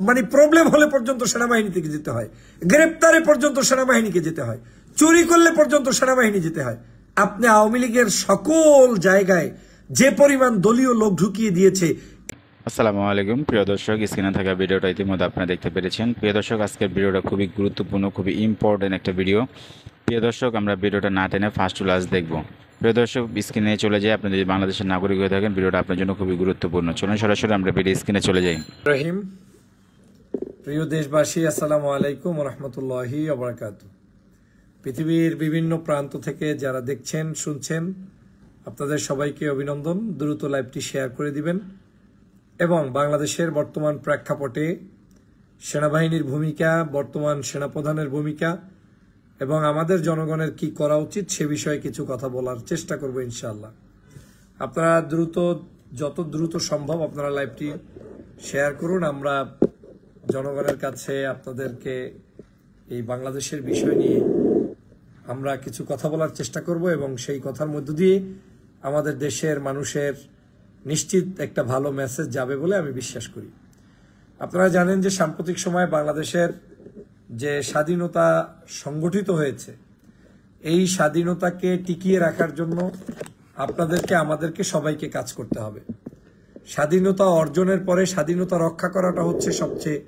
মানে প্রবলেম হলে পর্যন্ত সেনাবাহিনীকে যেতে হয়, গ্রেপ্তারে পর্যন্ত সেনাবাহিনীকে যেতে হয়, চুরি করলে পর্যন্ত সেনাবাহিনী যেতে হয়। আপনি আওয়ামী লীগের সকল জায়গায় যে পরিমাণ দলীয় লোক ঢুকিয়ে দিয়েছে। আসসালামু আলাইকুম প্রিয় দর্শক, স্ক্রিনে থাকা ভিডিওটা ইতিমধ্যে আপনারা দেখতে পেরেছেন। প্রিয় দর্শক, আজকের ভিডিওটা খুবই গুরুত্বপূর্ণ, খুবই ইম্পর্টেন্ট একটা ভিডিও। প্রিয় দর্শক, আমরা ভিডিওটা না টেনে ফার্স্ট টু লাস্ট দেখব। প্রিয় দর্শক, স্ক্রিনে চলে যাই। আপনি যদি বাংলাদেশের নাগরিক হয়ে থাকেন, ভিডিওটা আপনার জন্য খুবই গুরুত্বপূর্ণ। চলুন সরাসরি আমরা ভিডিও স্ক্রিনে চলে যাই। রহিম, প্রিয় দেশবাসী, আসসালামু আলাইকুম ওয়া রাহমাতুল্লাহি ওয়া বারাকাতুহু। পৃথিবীর বিভিন্ন প্রান্ত থেকে যারা দেখছেন শুনছেন, আপনাদের সবাইকে অভিনন্দন। দ্রুত লাইভটি শেয়ার করে দিবেন এবং বাংলাদেশের বর্তমান প্রেক্ষাপটে সেনাবাহিনীর ভূমিকা, বর্তমান সেনাপ্রধানের ভূমিকা এবং আমাদের জনগণের কি করা উচিত সে বিষয়ে কিছু কথা বলার চেষ্টা করব ইনশাআল্লাহ। আপনারা যত দ্রুত সম্ভব আপনারা লাইভটি শেয়ার করুন। আমরা জনগণের কাছে আপনাদেরকে এই বাংলাদেশের বিষয় নিয়ে আমরা কিছু কথা বলার চেষ্টা করব এবং সেই কথার মধ্য দিয়ে আমাদের দেশের মানুষের নিশ্চিত একটা ভালো মেসেজ যাবে বলে আমি বিশ্বাস করি। আপনারা জানেন যে সাম্প্রতিক সময়ে বাংলাদেশের যে স্বাধীনতা সংগঠিত হয়েছে, এই স্বাধীনতাকে টিকিয়ে রাখার জন্য আমাদেরকে সবাইকে কাজ করতে হবে। স্বাধীনতা অর্জনের পরে স্বাধীনতা রক্ষা করাটা হচ্ছে সবচেয়ে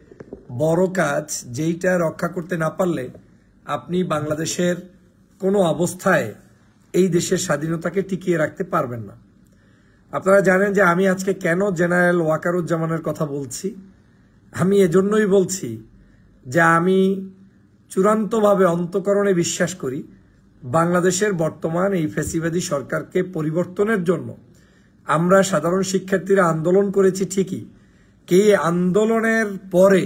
বড় কাজ, যেইটা রক্ষা করতে না পারলে আপনি বাংলাদেশের কোনো অবস্থায় এই দেশের স্বাধীনতাকে টিকিয়ে রাখতে পারবেন না। আপনারা জানেন যে আমি আজকে কেন জেনারেল ওয়াকারুজ্জামানের কথা বলছি। আমি এজন্যই বলছি যে আমি চূড়ান্তভাবে অন্তঃকরণে বিশ্বাস করি বাংলাদেশের বর্তমান এই ফ্যাসিবাদী সরকারকে পরিবর্তনের জন্য আমরা সাধারণ শিক্ষার্থীরা আন্দোলন করেছি ঠিকই, কে আন্দোলনের পরে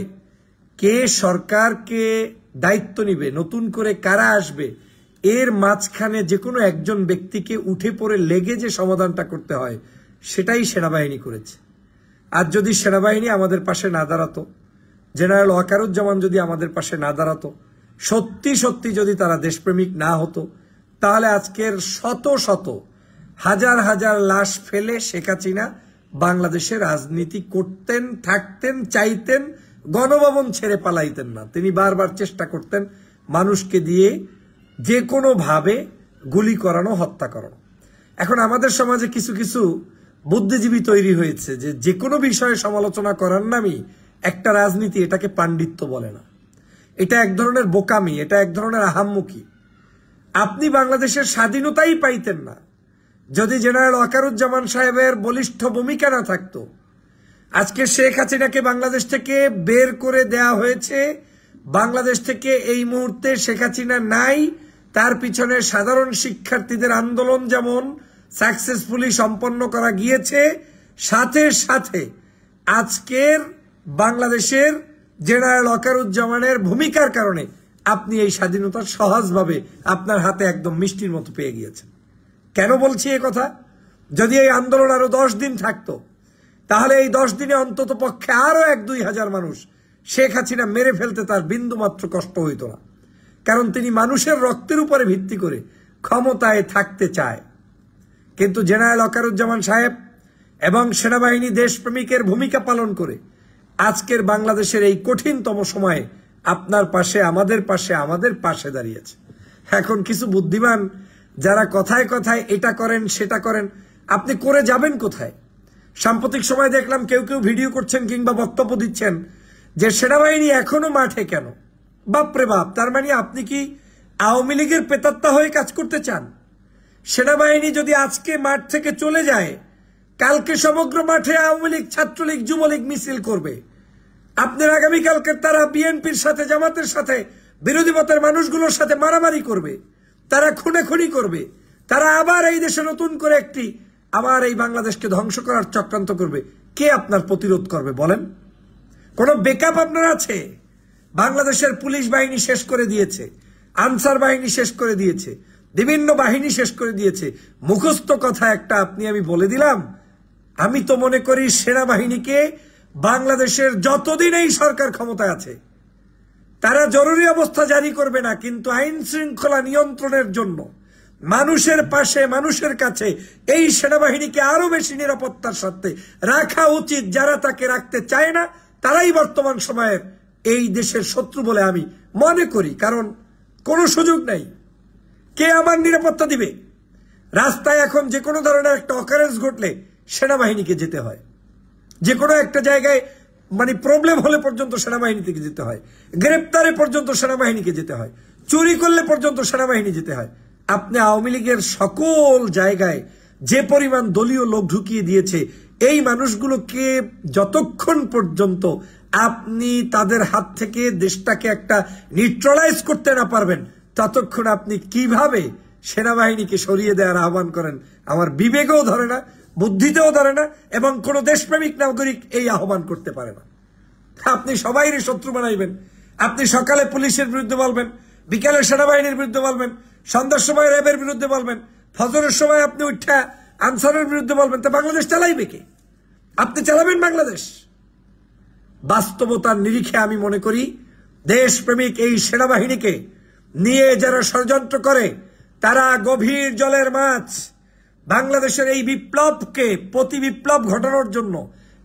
কে সরকারকে দায়িত্ব নিবে, নতুন করে কারা আসবে, এর মাঝখানে যে কোনো একজন ব্যক্তিকে উঠে পড়ে লেগে যে সমাধানটা করতে হয় সেটাই সেনাবাহিনী করেছে। আর যদি সেনাবাহিনী আমাদের পাশে না দাঁড়াতো, জেনারেল ওয়াকারুজ্জামান যদি আমাদের পাশে না দাঁড়াতো, সত্যি সত্যি যদি তারা দেশপ্রেমিক না হতো, তাহলে আজকের শত শত হাজার হাজার লাশ ফেলে শেখ হাসিনা বাংলাদেশে রাজনীতি করতেন, থাকতেন, চাইতেন, গণভবন ছেড়ে পালাইতেন না। তিনি বারবার চেষ্টা করতেন মানুষকে দিয়ে যে কোনো ভাবে গুলি করানো, হত্যা করানো। এখন আমাদের সমাজে কিছু কিছু বুদ্ধিজীবী তৈরি হয়েছে যে কোনো বিষয়ে সমালোচনা করার নামই একটা রাজনীতি। এটাকে পাণ্ডিত্য বলে না, এটা এক ধরনের বোকামি, এটা এক ধরনের আহাম্মুকি। আপনি বাংলাদেশের স্বাধীনতাই পাইতেন না যদি জেনারেল ওয়াকারুজ্জামান সাহেবের বলিষ্ঠ ভূমিকা না থাকতো। আজকে শেখ হাসিনাকে বাংলাদেশ থেকে বের করে দেয়া হয়েছে, বাংলাদেশ থেকে এই মুহূর্তে শেখ হাসিনা নাই। তার পিছনে সাধারণ শিক্ষার্থীদের আন্দোলন যেমন সাকসেসফুলি সম্পন্ন করা গিয়েছে, সাথে সাথে আজকের বাংলাদেশের জেনারেল ওয়াকারুজ্জামানের ভূমিকার কারণে আপনি এই স্বাধীনতা সহজভাবে আপনার হাতে একদম মিষ্টির মতো পেয়ে গিয়েছেন। কেন বলছি এ কথা? যদি এই আন্দোলন আরো 10 দিন থাকতো, তাহলে এই 10 দিনে অন্তত পক্ষে আরো 1-2 হাজার মানুষ শেখ হাসিনা মেরে ফেলতে তার বিন্দু মাত্র কষ্ট হইত না। কারণ তিনি মানুষের রক্তের উপরে ভিত্তি করে ক্ষমতায় থাকতে চায়। কিন্তু জেনারেল ওয়াকারুজ্জামান সাহেব এবং সেনাবাহিনী দেশপ্রেমিকের ভূমিকা পালন করে আজকের বাংলাদেশের এই কঠিনতম সময়ে আপনার পাশে, আমাদের পাশে দাঁড়িয়েছে। এখন কিছু বুদ্ধিমান যারা কথায় কথায় এটা করেন সেটা করেন, আপনি করে যাবেন কোথায়? সাম্প্রতিক সময় দেখলাম কেউ কেউ ভিডিও করছেন কিংবা বক্তব্য দিচ্ছেন যে সেনাবাহিনী এখনো মাঠে কেন। বাপরে বাপ, তার মানে আপনি কি আওয়ামী লীগের প্রেতাত্মা হয়ে কাজ করতে চান? সেনাবাহিনী যদি আজকে মাঠ থেকে চলে যায়, কালকে সমগ্র মাঠে আওয়ামী লীগ, ছাত্রলীগ, যুবলীগ মিছিল করবে। আপনার আগামীকালকে তারা বিএনপির সাথে, জামাতের সাথে, বিরোধী মতের মানুষগুলোর সাথে মারামারি করবে, তারা খুনাখুনি করবে, তারা আবার এই দেশে নতুন করে আবার এই বাংলাদেশকে ধ্বংস করার চক্রান্ত করবে। কে আপনার প্রতিরোধ করবে বলেন? কোন বেকআপ আপনার আছে? বাংলাদেশের পুলিশ বাহিনী শেষ করে দিয়েছে, আনসার বাহিনী শেষ করে দিয়েছে, বিভিন্ন বাহিনী শেষ করে দিয়েছে। মুখস্থ কথা একটা আমি বলে দিলাম। আমি তো মনে করি সেনাবাহিনীকে বাংলাদেশের যতদিন এই সরকার ক্ষমতায় আছে তারা জরুরি অবস্থা জারি করবে না, কিন্তু আইন শৃঙ্খলা নিয়ন্ত্রণের জন্য মানুষের পাশে, মানুষের কাছে এই সেনাবাহিনীকে আরো বেশি নিরাপত্তার সাথে রাখা উচিত। যারা তাকে রাখতে চায় না তারাই বর্তমান সময়ের এই দেশের শত্রু বলে আমি মনে করি। কারণ কোনো সুযোগ নাই, কে আমার নিরাপত্তা দিবে? রাস্তায় এখন যে কোনো ধরনের একটা অকারেন্স ঘটলে সেনাবাহিনীকে যেতে হয়, যে কোনো একটা জায়গায় মানে প্রবলেম হলে পর্যন্ত সেনাবাহিনী থেকে যেতে হয়, গ্রেপ্তারে পর্যন্ত সেনাবাহিনীকে যেতে হয়, চুরি করলে পর্যন্ত সেনাবাহিনী যেতে হয়। আপনি আওয়ামী লীগের সকল জায়গায় যে পরিমাণ দলীয় লোক ঢুকিয়ে দিয়েছে, এই মানুষগুলোকে যতক্ষণ পর্যন্ত আপনি তাদের হাত থেকে দেশটাকে একটা নিউট্রালাইজ করতে না পারবেন, ততক্ষণ আপনি কিভাবে সেনাবাহিনীকে সরিয়ে দেওয়ার আহ্বান করেন আমার বিবেকেও ধরে না, বুদ্ধিতেও ধরে না, এবং কোন দেশপ্রেমিক নাগরিক এই আহ্বান করতে পারে না। আপনি সবাইরই শত্রু বানাইবেন। আপনি সকালে পুলিশের বিরুদ্ধে বলবেন, বিকালে সেনাবাহিনীর বিরুদ্ধে বলবেন, সন্ধ্যার সময় র্যাবের বিরুদ্ধে বলবেন, ফজরের সময় আপনি উঠা আনসারের বিরুদ্ধে বলবেন। তা বাংলাদেশ চালাইবে কে? আপনি চালাবেন বাংলাদেশ? বাস্তবতার নিরিখে আমি মনে করি দেশপ্রেমিক এই সেনাবাহিনীকে নিয়ে যারা ষড়যন্ত্র করে, তারা গভীর জলের মাছ। বাংলাদেশের এই বিপ্লবকে প্রতি বিপ্লব ঘটানোর জন্য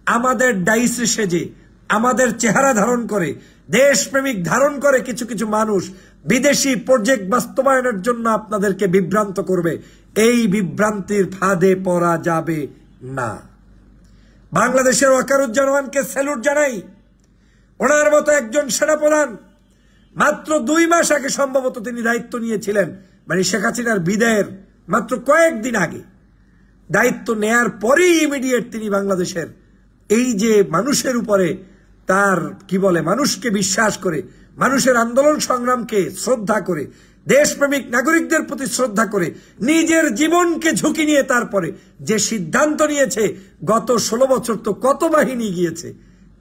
আমাদের ডাইসে সেজে, আমাদের চেহারা ধারণ করে, দেশপ্রেমিক ধারণ করে কিছু কিছু মানুষ বিদেশি প্রজেক্ট বাস্তবায়নের জন্য আপনাদেরকে বিভ্রান্ত করবে। এই বিভ্রান্তির ফাঁদে পড়া যাবে না। বাংলাদেশের ওয়াকারুজ্জামানকে স্যালুট জানাই। ওনার মতো একজন সেনাপ্রধান মাত্র 2 মাস আগে সম্ভবত তিনি দায়িত্ব নিয়েছিলেন, মানে শেখ হাসিনার বিদায়ের মাত্র কয়েকদিন আগে দায়িত্ব নেয়ার পরেই ইমিডিয়েট তিনি বাংলাদেশের এই যে মানুষের উপরে তার কি বলে, মানুষকে বিশ্বাস করে, মানুষের আন্দোলন সংগ্রামকে শ্রদ্ধা করে, দেশপ্রেমিক নাগরিকদের প্রতি শ্রদ্ধা করে, নিজের জীবনকে ঝুঁকি নিয়ে তারপরে যে সিদ্ধান্ত নিয়েছে, গত 16 বছর তো কত বাহিনী গিয়েছে,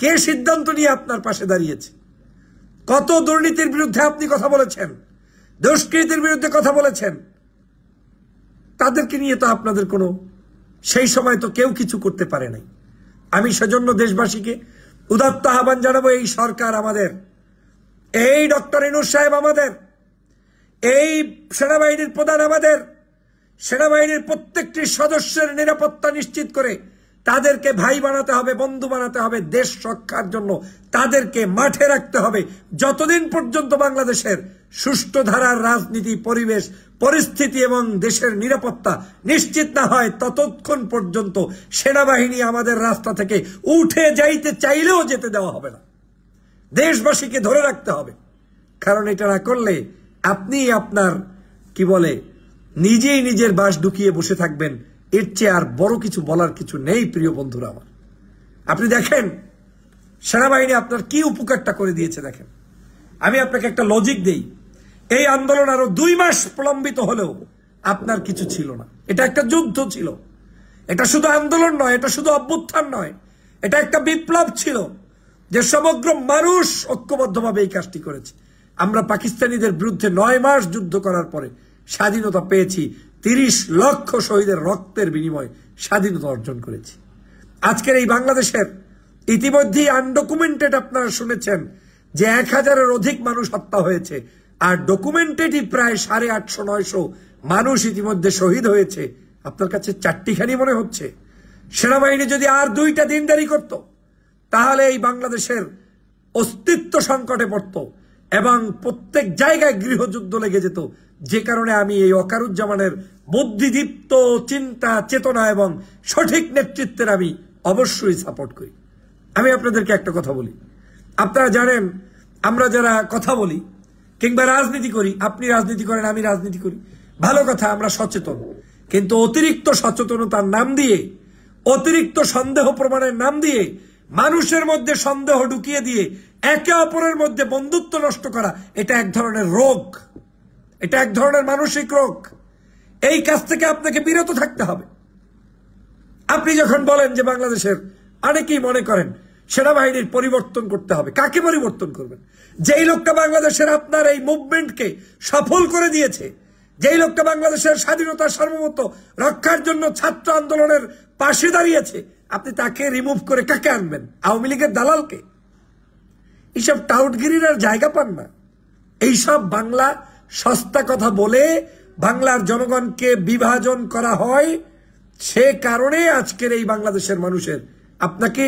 কে সিদ্ধান্ত নিয়ে আপনার পাশে দাঁড়িয়েছে? কত দুর্নীতির বিরুদ্ধে আপনি কথা বলেছেন, দুষ্কৃতির বিরুদ্ধে কথা বলেছেন, তাদেরকে নিয়ে তো আপনাদের কোনো সেই সময় তো কেউ কিছু করতে পারে নাই। আমি সেজন্য দেশবাসীকে উদাত্ত আহ্বান জানাবো, এই সরকার আমাদের, এই ডক্টর ইউনূস সাহেব আমাদের, এই সেনাবাহিনীর প্রধান আমাদের, সেনাবাহিনীর প্রত্যেকটি সদস্যের নিরাপত্তা নিশ্চিত করে তাদেরকে ভাই বানাতে হবে, বন্ধু বানাতে হবে, দেশ রক্ষার জন্য তাদেরকে মাঠে রাখতে হবে। যতদিন পর্যন্ত বাংলাদেশের সুষ্ঠু ধারার রাজনীতি, পরিবেশ, পরিস্থিতি এবং দেশের নিরাপত্তা নিশ্চিত না হয়, ততক্ষণ পর্যন্ত সেনাবাহিনী আমাদের রাস্তা থেকে উঠে যাইতে চাইলেও যেতে দেওয়া হবে না। দেশবাসীকে ধরে রাখতে হবে, কারণ এটা না করলে আপনি আপনার কি বলে নিজেই নিজের বাস ঢুকিয়ে বসে থাকবেন। এর চেয়ে আর বড় কিছু বলার কিছু নেই। প্রিয় বন্ধুরা আমার, আপনি দেখেন সেনাবাহিনী আপনার কি উপকারটা করে দিয়েছে। দেখেন, আমি আপনাকে একটা লজিক দেই। এই আন্দোলন আরো 2 মাস প্রলম্বিত হলেও আপনার কিছু ছিল না। এটা একটা যুদ্ধ ছিল, এটা শুধু আন্দোলন নয়, এটা শুধু অভ্যুত্থান নয়, এটা একটা বিপ্লব ছিল যে সমগ্র মানুষ ঐক্যবদ্ধভাবে এই কাজটি করেছে। আমরা পাকিস্তানিদের বিরুদ্ধে 9 মাস যুদ্ধ করার পরে স্বাধীনতা পেয়েছি। 30 লক্ষ শহীদের রক্তের বিনিময়ে স্বাধীনতা অর্জন করেছি। আজকের এই বাংলাদেশের ইতিমধ্যেই আনডকুমেন্টেড আপনারা শুনেছেন যে 1000-এর অধিক মানুষ হত্যা হয়েছে, আর ডকুমেন্টেডই প্রায় 850-900 মানুষ ইতিমধ্যে শহীদ হয়েছে। আপনার কাছে 4টিখানি মনে হচ্ছে? সেনাবাহিনী যদি আর 2টা দিন দেরি করত, তাহলে এই বাংলাদেশের অস্তিত্ব সংকটে পড়ত এবং প্রত্যেক জায়গায় গৃহযুদ্ধ লেগে যেত। যে কারণে আমি এই ওয়াকারুজ্জামানের বুদ্ধিদীপ্ত চিন্তা, চেতনা এবং সঠিক নেতৃত্বের আমি অবশ্যই সাপোর্ট করি। আমি আপনাদেরকে একটা কথা বলি, আপনারা জানেন আমরা যারা কথা বলি কিংবা রাজনীতি করি, আপনি রাজনীতি করেন, আমি রাজনীতি করি, ভালো কথা, আমরা সচেতন। কিন্তু অতিরিক্ত সচেতনতার নাম দিয়ে, অতিরিক্ত সন্দেহ প্রমাণের নাম দিয়ে, মানুষের মধ্যে সন্দেহ ঢুকিয়ে দিয়ে একে অপরের মধ্যে বন্ধুত্ব নষ্ট করা, এটা এক ধরনের রোগ, এটা এক ধরনের মানসিক রোগ। এই কাজ থেকে আপনাকে বিরত থাকতে হবে। আপনি যখন বলেন যে বাংলাদেশের, অনেকেই মনে করেন সেনাবাহিনীর পরিবর্তন করতে হবে, কাকে পরিবর্তন করবেন? যেই লোকটা বাংলাদেশের আপনার এই মুভমেন্টকে সফল করে দিয়েছে, যেই লোকটা বাংলাদেশের স্বাধীনতা সার্বভৌমত্ব রক্ষার জন্য ছাত্র আন্দোলনের পাশে দাঁড়িয়েছে, আপনি তাকে রিমুভ করে কাকে আনবেন? আওয়ামী লীগের দালালকে? এইসব টাউটগিরির আর জায়গা পান না। এইসব বাংলা সস্তা কথা বলে বাংলার জনগণকে বিভাজন করা হয়। সে কারণে আজকের এই বাংলাদেশের মানুষের আপনাকে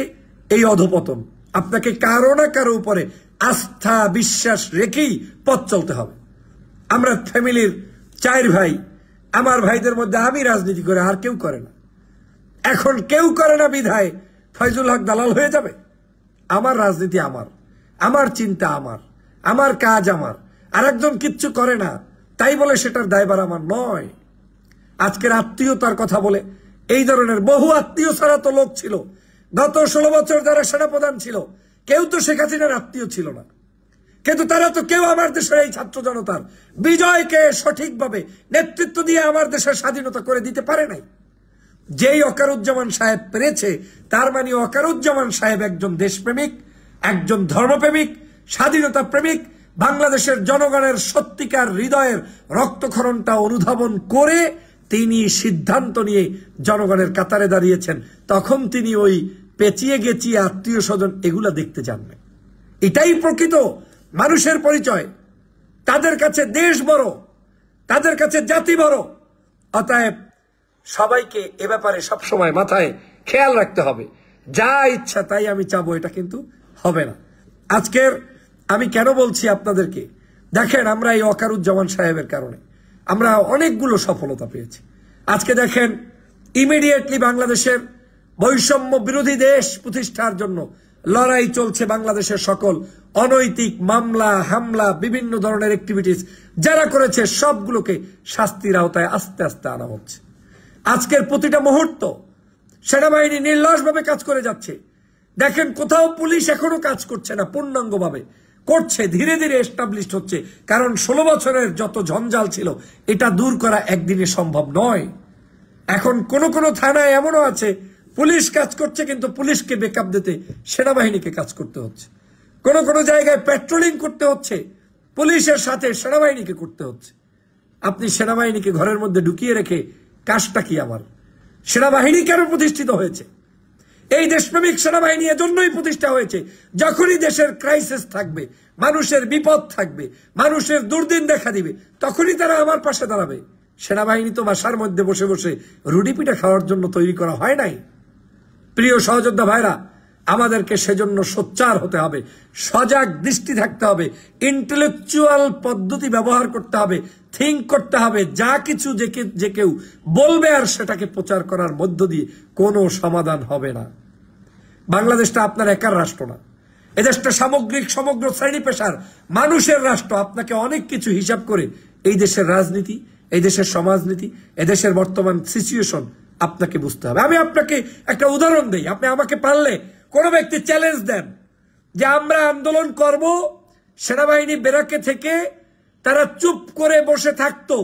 এই অধপতন। আপনাকে কারো না কারো উপরে আস্থা বিশ্বাস রেখেই পথ চলতে হবে। আমরা ফ্যামিলির 4 ভাই, আমার ভাইদের মধ্যে আমি রাজনীতি করে, আর কেউ করে না। এখন কেউ করে না বিধায় ফয়জুল হক দালাল হয়ে যাবে? আমার রাজনীতি আমার, আমার চিন্তা আমার, আমার কাজ আমার, আর একজন কিচ্ছু করে না তাই বলে সেটার দায়ভার আমার নয়। আজকের আত্মীয়তার কথা বলে এই ধরনের বহু আত্মীয় ছাড়া তো লোক ছিল। গত 16 বছর যারা সেনাপ্রধান ছিল কেউ তো শেখ হাসিনার আত্মীয় ছিল না, কিন্তু তারা তো কেউ আমার দেশের এই ছাত্র জনতার বিজয়কে সঠিকভাবে নেতৃত্ব দিয়ে আমার দেশের স্বাধীনতা করে দিতে পারে নাই। যেই ওয়াকারুজ্জামান সাহেব পেরেছে, তার মানে ওয়াকারুজ্জামান সাহেব একজন দেশপ্রেমিক, একজন ধর্মপ্রেমিক, স্বাধীনতা প্রেমিক, বাংলাদেশের জনগণের সত্যিকার হৃদয়ের রক্তক্ষরণটা অনুধাবন করে তিনি সিদ্ধান্ত নিয়ে জনগণের কাতারে দাঁড়িয়েছেন। তখন তিনি ওই পেঁচিয়ে গেছিয়ে আত্মীয় স্বজন এগুলা দেখতে জানবেন। এটাই প্রকৃত মানুষের পরিচয়। তাদের কাছে দেশ বড়, তাদের কাছে জাতি বড়। অতএব সবাইকে এ ব্যাপারে সবসময় মাথায় খেয়াল রাখতে হবে। যা ইচ্ছা তাই আমি চাবো, এটা কিন্তু হবে না। আজকের আমি কেন বলছি আপনাদেরকে, দেখেন আমরা এই ওয়াকারুজ্জামান সাহেবের কারণে আমরা অনেকগুলো সফলতা পেয়েছি। আজকে দেখেন ইমিডিয়েটলি বাংলাদেশের বৈষম্য বিরোধী দেশ প্রতিষ্ঠার জন্য লড়াই চলছে। বাংলাদেশের সকল অনৈতিক মামলা হামলা বিভিন্ন ধরনের অ্যাক্টিভিটিস যারা করেছে সবগুলোকে শাস্তির আওতায় আস্তে আস্তে আনা হচ্ছে। আজকের প্রতিটা মুহূর্ত সেনাবাহিনী নির্লসভাবে কাজ করে যাচ্ছে। দেখেন কোথাও পুলিশ এখনো কাজ করছে না, পূর্ণাঙ্গভাবে করছে, ধীরে ধীরে এস্টাবলিশড হচ্ছে। কারণ 16 বছরের যত ঝঞ্ঝাল ছিল এটা দূর করা একদিনে সম্ভব নয়। এখন কোন কোন থানায় এমনও আছে পুলিশ কাজ করছে কিন্তু পুলিশকে ব্যাকআপ দিতে সেনাবাহিনীকে কাজ করতে হচ্ছে। কোন কোন জায়গায় পেট্রোলিং করতে হচ্ছে, পুলিশের সাথে সেনাবাহিনীকে করতে হচ্ছে। আপনি সেনাবাহিনীকে ঘরের মধ্যে ঢুকিয়ে রেখে কাজটা কি? আমার সেনাবাহিনী কেন প্রতিষ্ঠিত হয়েছে? এই দেশপ্রেমিক সেনাবাহিনী এজন্যই প্রতিষ্ঠা হয়েছে, যখনই দেশের ক্রাইসিস থাকবে, মানুষের বিপদ থাকবে, মানুষের দুর্দিন দেখা দিবে, তখনই তারা আমার পাশে দাঁড়াবে। সেনাবাহিনী তো বাসার মধ্যে বসে বসে রুটি পিঠা খাওয়ার জন্য তৈরি করা হয় নাই। প্রিয় সহযোদ্ধা ভাইরা, আমাদেরকে সেজন্য সোচ্চার হতে হবে, সজাগ দৃষ্টি থাকতে হবে, ইন্টেলেকচুয়াল পদ্ধতি ব্যবহার করতে হবে, থিঙ্ক করতে হবে। যা কিছু যে কেউ বলবে আর সেটাকে প্রচার করার মধ্য দিয়ে কোনো সমাধান হবে না। বাংলাদেশটা আপনার একার রাষ্ট্র না, এদেশটা সামগ্রিক সমগ্র শ্রেণী পেশার মানুষের রাষ্ট্র। আপনাকে অনেক কিছু হিসাব করে এই দেশের রাজনীতি, এই দেশের সমাজনীতি, এদেশের বর্তমান সিচুয়েশন আপনাকে বুঝতে হবে। আমি আপনাকে একটা উদাহরণ দেই। আপনি আমাকে পারলে কোনো ব্যক্তি চ্যালেঞ্জ দেন যে আমরা আন্দোলন করব, সেনাবাহিনী বেরাকে থেকে তারা চুপ করে বসে থাকতো,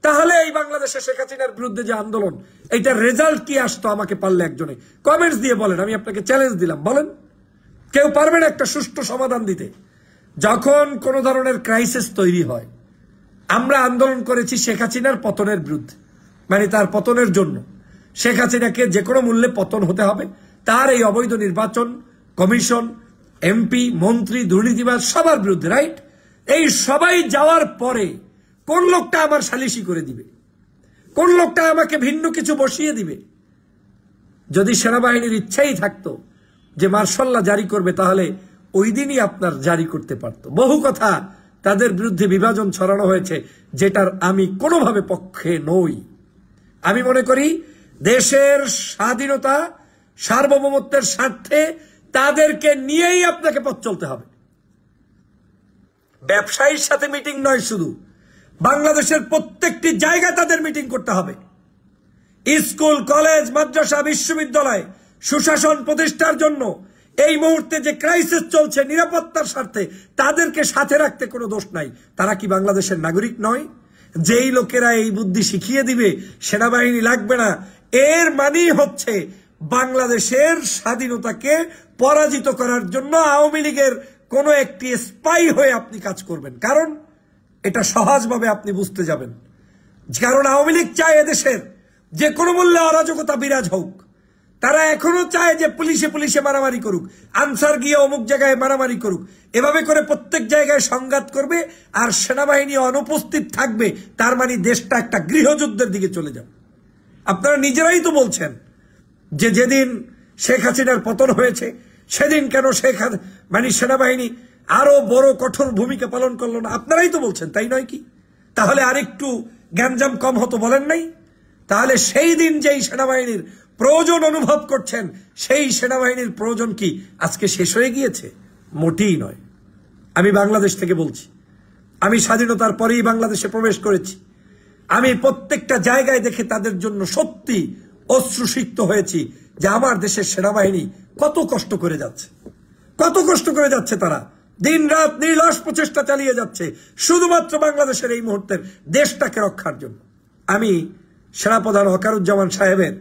তাহলে এই বাংলাদেশে শেখ হাসিনার বিরুদ্ধে যে আন্দোলন, এইটার রেজাল্ট কি আসতো? আমাকে পারলে একজনে কমেন্টস দিয়ে বলেন। আমি আপনাকে চ্যালেঞ্জ দিলাম, বলেন। কেউ পারবেন একটা সুষ্ঠু সমাধান দিতে? যখন কোন ধরনের ক্রাইসিস তৈরি হয়, আমরা আন্দোলন করেছি শেখ হাসিনার পতনের বিরুদ্ধে, মানে তার পতনের জন্য। শেখ হাসিনাকে যে কোনো মূল্যে পতন হতে হবে, তার এই অবৈধ নির্বাচন কমিশন, এমপি মন্ত্রী দুর্নীতিবাজ সবার বিরুদ্ধে, রাইট? এই সবাই যাওয়ার পরে কোন লোকটা আমার সালিশি করে দিবে? কোন লোকটা আমাকে ভিন্ন কিছু বসিয়ে দিবে? যদি সেনাবাহিনীর ইচ্ছাই থাকতো যে মার্শাল ল জারি করবে, তাহলে ওই দিনই আপনার জারি করতে পারত। বহু কথা তাদের বিরুদ্ধে বিভাজন ছড়ানো হয়েছে, যেটার আমি কোনোভাবে পক্ষে নই। আমি মনে করি দেশের স্বাধীনতা সার্বভৌমত্বের স্বার্থে তাদেরকে নিয়েই আপনাকে পথ চলতে হবে। ব্যবসায়ীর সাথে মিটিং নয়, শুধু বাংলাদেশের প্রত্যেকটি জায়গায় তাদের মিটিং করতে হবে। স্কুল, কলেজ, মাদ্রাসা, বিশ্ববিদ্যালয় সুশাসন প্রতিষ্ঠার জন্য এই মুহূর্তে যে ক্রাইসিস চলছে নিরাপত্তার স্বার্থে তাদেরকে সাথে রাখতে কোনো দোষ নাই। তারা কি বাংলাদেশের নাগরিক নয়? যেই লোকেরা এই বুদ্ধি শিখিয়ে দিবে সেনাবাহিনী লাগবে না, এর মানেই হচ্ছে বাংলাদেশের স্বাধীনতাকে পরাজিত করার জন্য আওয়ামী লীগের কোন একটি স্পাই হয়ে আপনি কাজ করবেন। কারণ এটা সহজভাবে আপনি বুঝতে যাবেন। কারণ আওয়ামী লীগ চায় এদেশের যে কোনো মূল্যে অরাজকতা বিরাজ হোক। তারা এখনো চায় যে পুলিশে পুলিশে মারামারি করুক, আনসার গিয়ে অমুক জায়গায় মারামারি করুক। এভাবে করে প্রত্যেক জায়গায় সংঘাত করবে আর সেনাবাহিনী অনুপস্থিত থাকবে। তার মানে দেশটা একটা গৃহযুদ্ধের দিকে চলে যাবে। আপনারা নিজেরাই তো বলছেন যে যেদিন শেখ হাসিনার পতন হয়েছে সেদিন কেন সেনাবাহিনী আরো বড় কঠোর ভূমিকা পালন করলো না? আপনারাই তো বলছেন, তাই নয় কি? তাহলে আরেকটু গ্যাঞ্জাম কম হতো, বলেন নাই? তাহলে সেই দিন যেই সেনাবাহিনীর প্রয়োজন অনুভব করছেন, সেই সেনাবাহিনীর প্রয়োজন কি আজকে শেষ হয়ে গিয়েছে? মোটেই নয়। আমি বাংলাদেশ থেকে বলছি, আমি স্বাধীনতার পরেই বাংলাদেশে প্রবেশ করেছি। আমি প্রত্যেকটা জায়গায় দেখে তাদের জন্য সত্যি অশ্রুসিক্ত হয়েছি যে আমার দেশের সেনাবাহিনী কত কষ্ট করে যাচ্ছে, কত কষ্ট করে যাচ্ছে। তারা দিন রাত নির্লস প্রচেষ্টা চালিয়ে যাচ্ছে শুধুমাত্র বাংলাদেশের এই মুহূর্তের দেশটাকে রক্ষার জন্য। আমি সেনাপ্রধান ওয়াকারুজ্জামান সাহেবের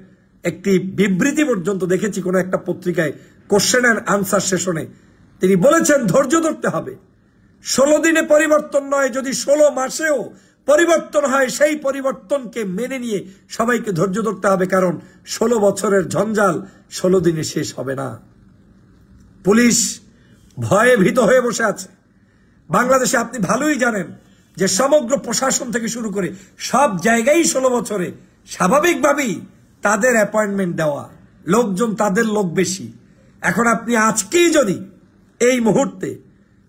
একটি বিবৃতি পর্যন্ত দেখেছি কোন একটা পত্রিকায়, কোশ্চেন অ্যান্ড আনসার সেশনে তিনি বলেছেন ধৈর্য ধরতে হবে। 16 দিনে পরিবর্তন নয়, যদি 16 মাসেও পরিবর্তন হয় সেই পরিবর্তনকে মেনে নিয়ে সবাইকে ধৈর্য ধরতে হবে, কারণ 16 বছরের ঝঞ্ঝাল 16 দিনে শেষ হবে না। পুলিশ ভয়ে ভীত হয়ে বসে আছে বাংলাদেশে। আপনি ভালোই জানেন যে সমগ্র প্রশাসন থেকে শুরু করে সব জায়গায় 16 বছরে স্বাভাবিকভাবেই তাদের অ্যাপয়েন্টমেন্ট দেওয়া, লোকজন তাদের লোক বেশি। এখন আপনি আজকেই যদি এই মুহূর্তে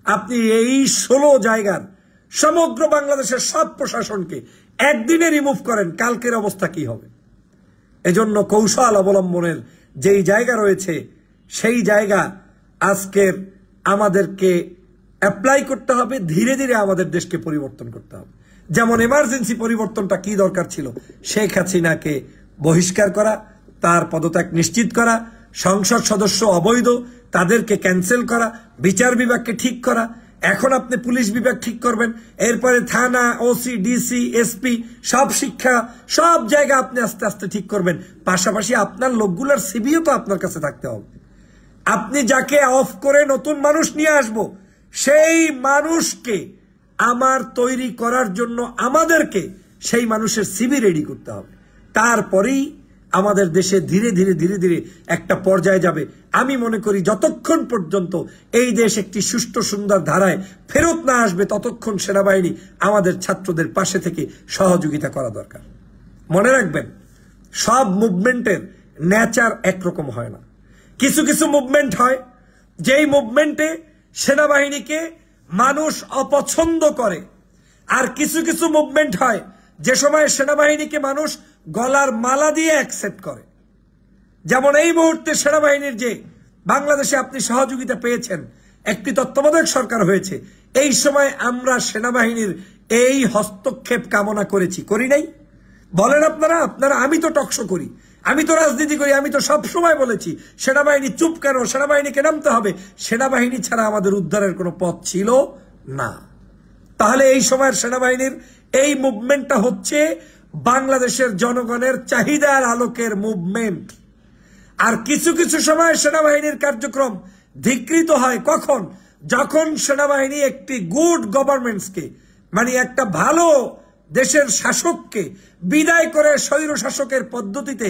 আপনি এই 16 জায়গার সমগ্র বাংলাদেশের সব প্রশাসনকে একদিনে রিমুভ করেন, কালকের অবস্থা কি হবে? এজন্য কৌশল অবলম্বনের যেই জায়গা রয়েছে সেই জায়গা আজকের আমাদেরকে অ্যাপ্লাই করতে হবে। ধীরে ধীরে আমাদের দেশকে পরিবর্তন করতে হবে। যেমন এমার্জেন্সি পরিবর্তনটা কি দরকার ছিল? শেখ হাসিনাকে বহিষ্কার করা, তার পদত্যাগ নিশ্চিত করা, সংসদ সদস্য অবৈধ তাদেরকে ক্যান্সেল করা, বিচার বিভাগকে ঠিক করা। এখন আপনি পুলিশ বিভাগ ঠিক করবেন, এরপরে থানা, ওসি, ডিসি, এসপি, সব শিক্ষা, সব জায়গা আপনি আস্তে আস্তে ঠিক করবেন। পাশাপাশি আপনার লোকগুলোর সিভিও তো আপনার কাছে থাকতে হবে। আপনি যাকে অফ করে নতুন মানুষ নিয়ে আসব, সেই মানুষকে আমার তৈরি করার জন্য আমাদেরকে সেই মানুষের সিভি রেডি করতে হবে। তারপরেই আমাদের দেশে ধীরে ধীরে ধীরে ধীরে একটা পর্যায়ে যাবে। আমি মনে করি যতক্ষণ পর্যন্ত এই দেশ একটি সুষ্ঠু সুন্দর ধারায় ফেরত না আসবে, ততক্ষণ সেনাবাহিনী আমাদের ছাত্রদের পাশে থেকে সহযোগিতা করা দরকার। মনে রাখবেন, সব মুভমেন্টের নেচার একরকম হয় না। কিছু কিছু মুভমেন্ট হয় যেই মুভমেন্টে সেনাবাহিনীকে মানুষ অপছন্দ করে, আর কিছু কিছু মুভমেন্ট হয় যে সময় সেনাবাহিনীকে মানুষ গলার মালা দিয়ে অ্যাকসেপ্ট করে। যেমন এই মুহূর্তে সেনাবাহিনীর যে বাংলাদেশে আপনি সহযোগিতা পেয়েছেন, একটি তত্ত্বাবধায়ক সরকার হয়েছে, এই সময় আমরা সেনাবাহিনীর এই হস্তক্ষেপ কামনা করেছি, করি নাই? বলেন আপনারা। আমি তো টকশো করি, আমি তো রাজনীতি করি, আমি তো সব সময় বলেছি সেনাবাহিনী চুপ কেন, সেনাবাহিনীকে নামতে হবে। সেনাবাহিনী ছাড়া আমাদের উদ্ধারের কোনো পথ ছিল না। তাহলে এই সময়ের সেনাবাহিনীর এই মুভমেন্টটা হচ্ছে বাংলাদেশের জনগণের চাহিদার আলোকের মুভমেন্ট। আর কিছু কিছু সময় সেনাবাহিনীর কার্যক্রম ধিকৃত হয় কখন? যখন সেনাবাহিনী একটি গুড গভর্নমেন্টসকে, মানে একটা ভালো দেশের শাসককে বিদায় করে স্বৈর শাসকের পদ্ধতিতে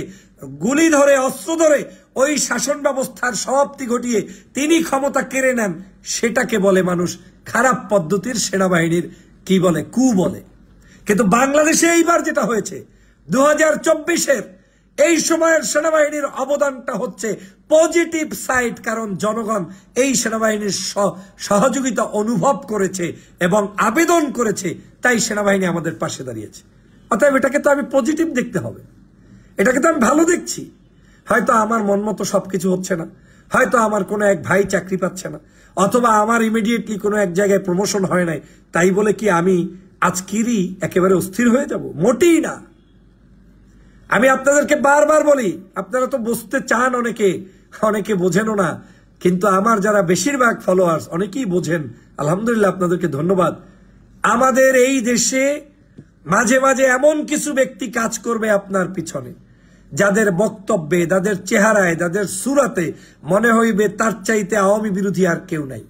গুলি ধরে, অস্ত্র ধরে ওই শাসন ব্যবস্থার সমাপ্তি ঘটিয়ে তিনি ক্ষমতা কেড়ে নেন। সেটাকে বলে মানুষ খারাপ পদ্ধতির সেনাবাহিনীর কি বলে, কু বলে। কিন্তু বাংলাদেশে এইবার যেটা হয়েছে 2024-এর এই সময়ের সেনাবাহিনীর অবদানটা হচ্ছে পজিটিভ সাইড, কারণ জনগণ এই সেনাবাহিনীর সহযোগিতা অনুভব করেছে এবং আবেদন করেছে, তাই সেনাবাহিনী আমাদের পাশে দাঁড়িয়েছে। অতএব এটাকে তো আমি পজিটিভ দেখতে হবে, এটাকে তো আমি ভালো দেখছি। হয়তো আমার মন মতো সবকিছু হচ্ছে না, হয়তো আমার কোনো এক ভাই চাকরি পাচ্ছে না, অথবা আমার ইমিডিয়েটলি কোনো এক জায়গায় প্রমোশন হয় নাই, তাই বলে কি আমি আজকেরই একেবারে অস্থির হয়ে যাব? মোটেই না। আমি আপনাদেরকে বারবার বলি, আপনারা তো বুঝতে চান, অনেকে বোঝেনও না, কিন্তু আমার যারা বেশিরভাগ ফলোয়ার্স অনেকেই বোঝেন, আলহামদুলিল্লাহ, আপনাদেরকে ধন্যবাদ। আমাদের এই দেশে মাঝে মাঝে এমন কিছু ব্যক্তি কাজ করবে আপনার পিছনে, যাদের বক্তব্যে, তাদের চেহারায়, তাদের সুরাতে মনে হইবে তার চাইতে আওয়ামী বিরোধী আর কেউ নাই।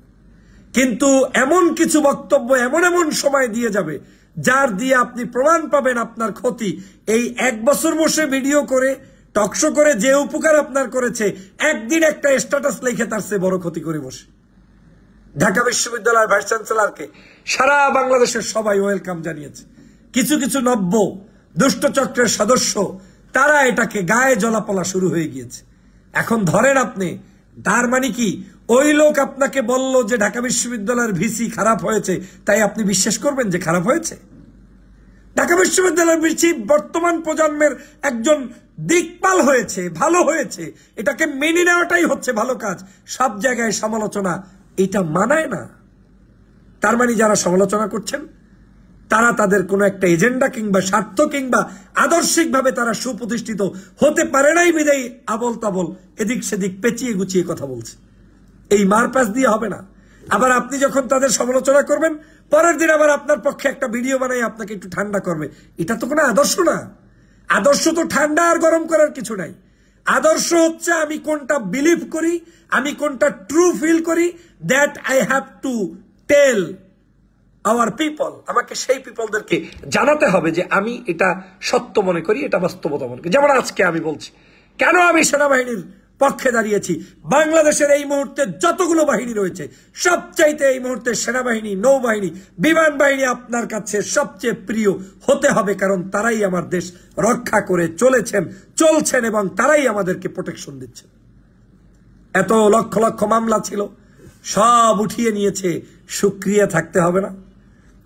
কিন্তু এমন কিছু বক্তব্য এমন এমন সময় দিয়ে যাবে, যার দিয়ে আপনি প্রমাণ পাবেন আপনার ক্ষতি। এই 1 বছর বসে ভিডিও করে, টকশো করে যে উপকার আপনার করেছে, একদিন একটা স্ট্যাটাস লিখে তার চেয়ে বড় ক্ষতি করে বসে। ঢাকা বিশ্ববিদ্যালয়ের ভাইস চ্যান্সেলরকে সারা বাংলাদেশের সবাই ওয়েলকাম জানিয়েছে। কিছু কিছু নব্য দুষ্ট চক্রের সদস্য, তারা এটাকে গায়ে জ্বলাপলা শুরু হয়ে গিয়েছে। এখন ধরেন আপনি তার মানে কি ওই লোক আপনাকে বলল যে ঢাকা বিশ্ববিদ্যালয়ের ভিসি খারাপ হয়েছে, তাই আপনি বিশ্বাস করবেন যে খারাপ হয়েছে? ঢাকা বিশ্ববিদ্যালয়ের ভিসি বর্তমান প্রজন্মের একজন দিকপাল হয়েছে, ভালো হয়েছে, এটাকে মেনে নেওয়াটাই হচ্ছে ভালো কাজ। সব জায়গায় সমালোচনা এটা মানায় না। তার মানে যারা সমালোচনা করছেন তারা তাদের কোনো একটা এজেন্ডা কিংবা স্বার্থ কিংবা আদর্শিকভাবে তারা সুপ্রতিষ্ঠিত হতে পারে নাই বিদায়ী আবল তাবল এদিক সেদিক পেঁচিয়ে গুছিয়ে কথা বলছে। এই মারপ্যাচ দিয়ে হবে না। আবার আপনি যখন তাদের সমালোচনা করবেন, পরের দিন আবার আপনার পক্ষে একটা ভিডিও বানাই আপনাকে একটু ঠান্ডা করবে। এটা তো কোনো আদর্শ না। আদর্শ তো ঠান্ডা আর গরম করার কিছু নাই। আদর্শ হচ্ছে আমি কোনটা বিলিভ করি, আমি কোনটা ট্রু ফিল করি, that I have to tell our people. আমাকে সেই পিপলদেরকে জানাতে হবে যে আমি এটা সত্য মনে করি, এটা বাস্তবতা মনে করি। যেমন আজকে আমি বলছি কেন আমি সেনাবাহিনীর পক্ষে দাঁড়িয়েছি। বাংলাদেশের এই মুহূর্তে যতগুলো বাহিনী রয়েছে সবচাইতে এই মুহূর্তে সেনাবাহিনী, নৌবাহিনী, বিমান বাহিনী আপনার কাছে সবচেয়ে প্রিয় হতে হবে, কারণ তারাই আমার দেশ রক্ষা করে চলছেন এবং তারাই আমাদেরকে প্রোটেকশন দিচ্ছেন। এত লক্ষ লক্ষ মামলা ছিল, সব উঠিয়ে নিয়েছে, সুক্রিয়া থাকতে হবে না?